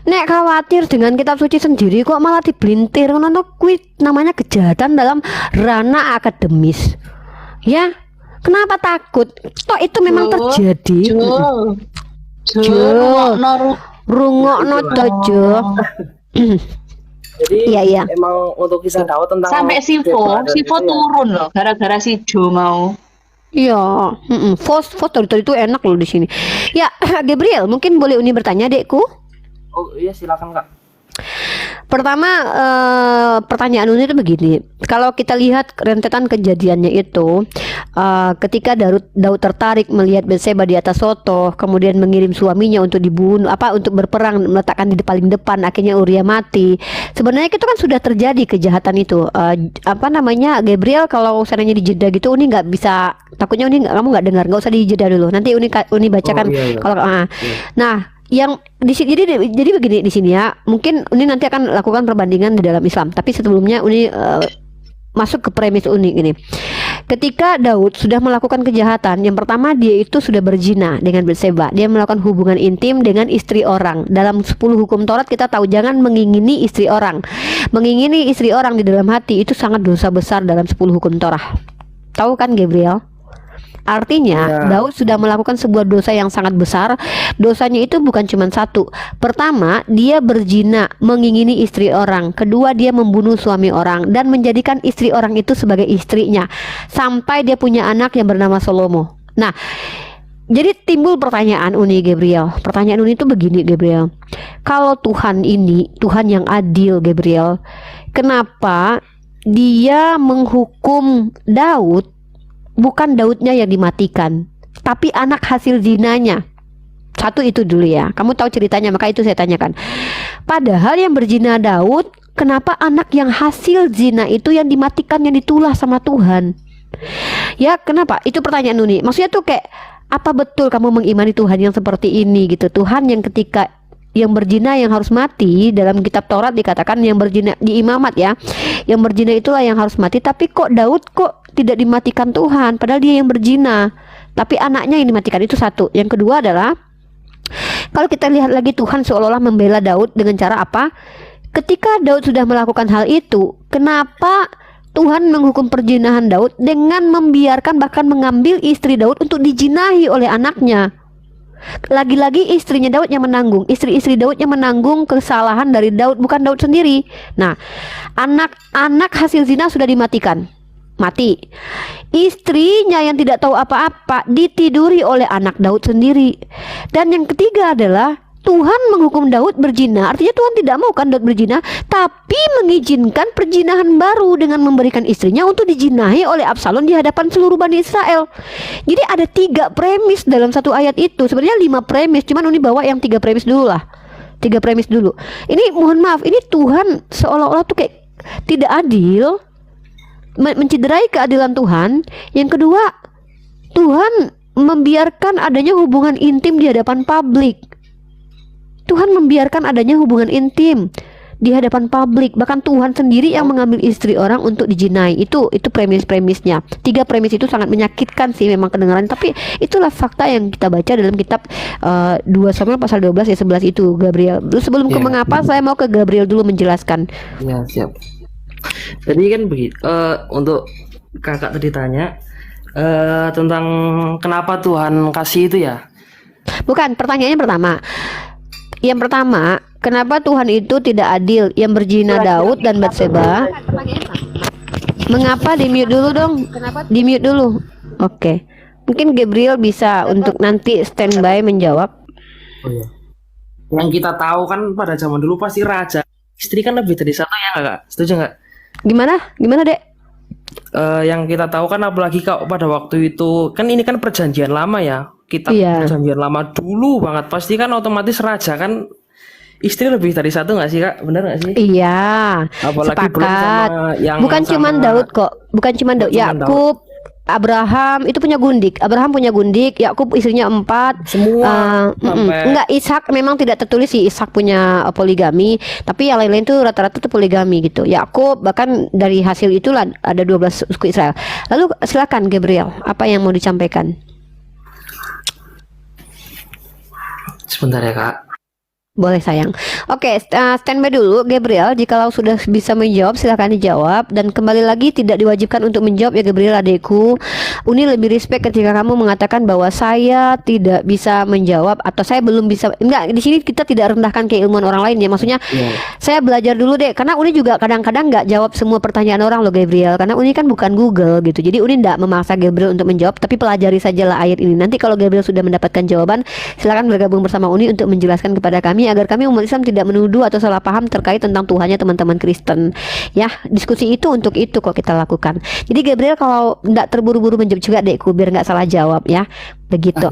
S2: Nek khawatir dengan kitab suci sendiri kok malah dibelintir ngono kuwi namanya kejahatan dalam ranah akademis. Ya. Kenapa takut? Toh itu memang terjadi. Rungokno tojo.
S11: Jadi
S2: iya.
S11: emang untuk kisah Daud tentang
S5: Sampai Sivo turun loh gara-gara si Jo mau.
S2: Iya, foto itu enak loh di sini. Ya, Gabriel, mungkin boleh Uni bertanya, Dekku?
S11: Oh iya, silakan Kak.
S2: Pertama, pertanyaan Uni itu begini. Kalau kita lihat rentetan kejadiannya itu, ketika Daud tertarik melihat Batseba di atas soto, kemudian mengirim suaminya untuk dibunuh, untuk berperang, meletakkan di paling depan, akhirnya Uria mati. Sebenarnya itu kan sudah terjadi kejahatan itu. Gabriel, kalau seandainya dijeda gitu, Uni nggak bisa. Takutnya Uni kamu nggak dengar, nggak usah dijeda dulu. Nanti Uni bacakan. Kalau nah. Yang jadi begini di sini ya, mungkin Uni nanti akan lakukan perbandingan di dalam Islam, tapi sebelumnya Uni masuk ke premis Uni ini. Ketika Daud sudah melakukan kejahatan, yang pertama dia itu sudah berzina dengan Batseba. Dia melakukan hubungan intim dengan istri orang. Dalam 10 hukum Taurat kita tahu jangan mengingini istri orang. Mengingini istri orang di dalam hati itu sangat dosa besar dalam 10 hukum Taurat. Tahu kan Gabriel? Artinya Daud sudah melakukan sebuah dosa yang sangat besar. Dosanya itu bukan cuma satu. Pertama, dia berzina, mengingini istri orang. Kedua, dia membunuh suami orang dan menjadikan istri orang itu sebagai istrinya sampai dia punya anak yang bernama Salomo. Nah, jadi timbul pertanyaan Uni Gabriel. Pertanyaan Uni itu begini Gabriel. Kalau Tuhan ini Tuhan yang adil Gabriel, kenapa dia menghukum Daud? Bukan Daudnya yang dimatikan, tapi anak hasil zinanya. Satu itu dulu ya. Kamu tahu ceritanya, maka itu saya tanyakan. Padahal yang berzina Daud, kenapa anak yang hasil zina itu yang dimatikan, yang ditulah sama Tuhan? Ya, kenapa? Itu pertanyaan Uni. Maksudnya tuh kayak, apa betul kamu mengimani Tuhan yang seperti ini gitu? Tuhan yang ketika yang berzina yang harus mati, dalam kitab Taurat dikatakan yang berzina di Imamat ya, yang berzina itulah yang harus mati. Tapi kok Daud kok tidak dimatikan Tuhan, padahal dia yang berzina, tapi anaknya yang dimatikan. Itu satu. Yang kedua adalah, kalau kita lihat lagi Tuhan seolah-olah membela Daud dengan cara apa? Ketika Daud sudah melakukan hal itu, kenapa Tuhan menghukum perzinahan Daud dengan membiarkan bahkan mengambil istri Daud untuk dijinahi oleh anaknya? Lagi-lagi istrinya Daud yang menanggung, istri-istri Daud yang menanggung kesalahan dari Daud, bukan Daud sendiri. Nah, anak hasil zina sudah dimatikan, mati. Istrinya yang tidak tahu apa-apa ditiduri oleh anak Daud sendiri. Dan yang ketiga adalah Tuhan menghukum Daud berzina. Artinya Tuhan tidak mau kan Daud berzina, tapi mengizinkan perzinahan baru dengan memberikan istrinya untuk dijinahi oleh Absalom di hadapan seluruh Bani Israel. Jadi ada 3 premis dalam satu ayat itu. Sebenarnya 5 premis, cuman Uni bawa yang 3 premis dulu lah. 3 premis dulu. Ini mohon maaf, ini Tuhan seolah-olah tuh kayak tidak adil, mencederai keadilan Tuhan. Yang kedua, Tuhan membiarkan adanya hubungan intim di hadapan publik. Tuhan membiarkan adanya hubungan intim di hadapan publik. Bahkan Tuhan sendiri yang mengambil istri orang untuk dijinai. Itu premis-premisnya. 3 premis itu sangat menyakitkan sih memang kedengaran. Tapi itulah fakta yang kita baca dalam kitab 2 Samuel pasal 12 ayat 11 itu Gabriel. Sebelum ke mengapa, saya mau ke Gabriel dulu menjelaskan.
S11: Ya, siap. Jadi kan begitu. Untuk kakak tadi tanya tentang kenapa Tuhan kasih itu ya?
S2: Bukan, pertanyaannya pertama. Yang pertama, kenapa Tuhan itu tidak adil yang berzina Daud dan Batseba? Mengapa? Di mute dulu dong. Di mute dulu. Oke. Mungkin Gabriel bisa untuk nanti standby menjawab.
S11: Oh iya. Yang kita tahu kan pada zaman dulu pasti raja istri kan lebih dari satu ya nggak? Setuju nggak?
S2: Gimana Dek?
S11: Yang kita tahu kan apalagi kak pada waktu itu kan ini kan perjanjian lama ya. Kitab perjanjian lama dulu banget, pasti kan otomatis raja kan istri lebih dari satu nggak sih kak? Benar nggak sih? Iya. Apalagi
S2: sepakat.
S11: Belum sama yang
S2: bukan cuma Daud kok, bukan cuma Daud, Yakub, Abraham itu punya gundik. Abraham punya gundik, Yakub istrinya 4.
S11: Semua
S2: Enggak, Ishak memang tidak tertulis sih Ishak punya poligami, tapi yang lain-lain tuh rata-rata tuh poligami gitu. Yakub bahkan dari hasil itulah ada 12 suku Israel. Lalu silakan Gabriel, apa yang mau disampaikan?
S11: Sebentar ya Kak.
S2: Boleh sayang. Oke, standby dulu Gabriel. Jikalau sudah bisa menjawab silakan dijawab. Dan kembali lagi tidak diwajibkan untuk menjawab ya Gabriel adekku. Uni lebih respect ketika kamu mengatakan bahwa saya tidak bisa menjawab atau saya belum bisa. Enggak, di sini kita tidak rendahkan keilmuan orang lain ya. Maksudnya saya belajar dulu deh. Karena Uni juga kadang-kadang nggak jawab semua pertanyaan orang loh Gabriel. Karena Uni kan bukan Google gitu. Jadi Uni tidak memaksa Gabriel untuk menjawab, tapi pelajari sajalah ayat ini. Nanti kalau Gabriel sudah mendapatkan jawaban, silakan bergabung bersama Uni untuk menjelaskan kepada kami agar kami umat Islam tidak menuduh atau salah paham terkait tentang Tuhannya teman-teman Kristen. Ya, diskusi itu untuk itu kok kita lakukan. Jadi Gabriel kalau tidak terburu-buru menjawab juga dekku biar nggak salah jawab ya. Begitu.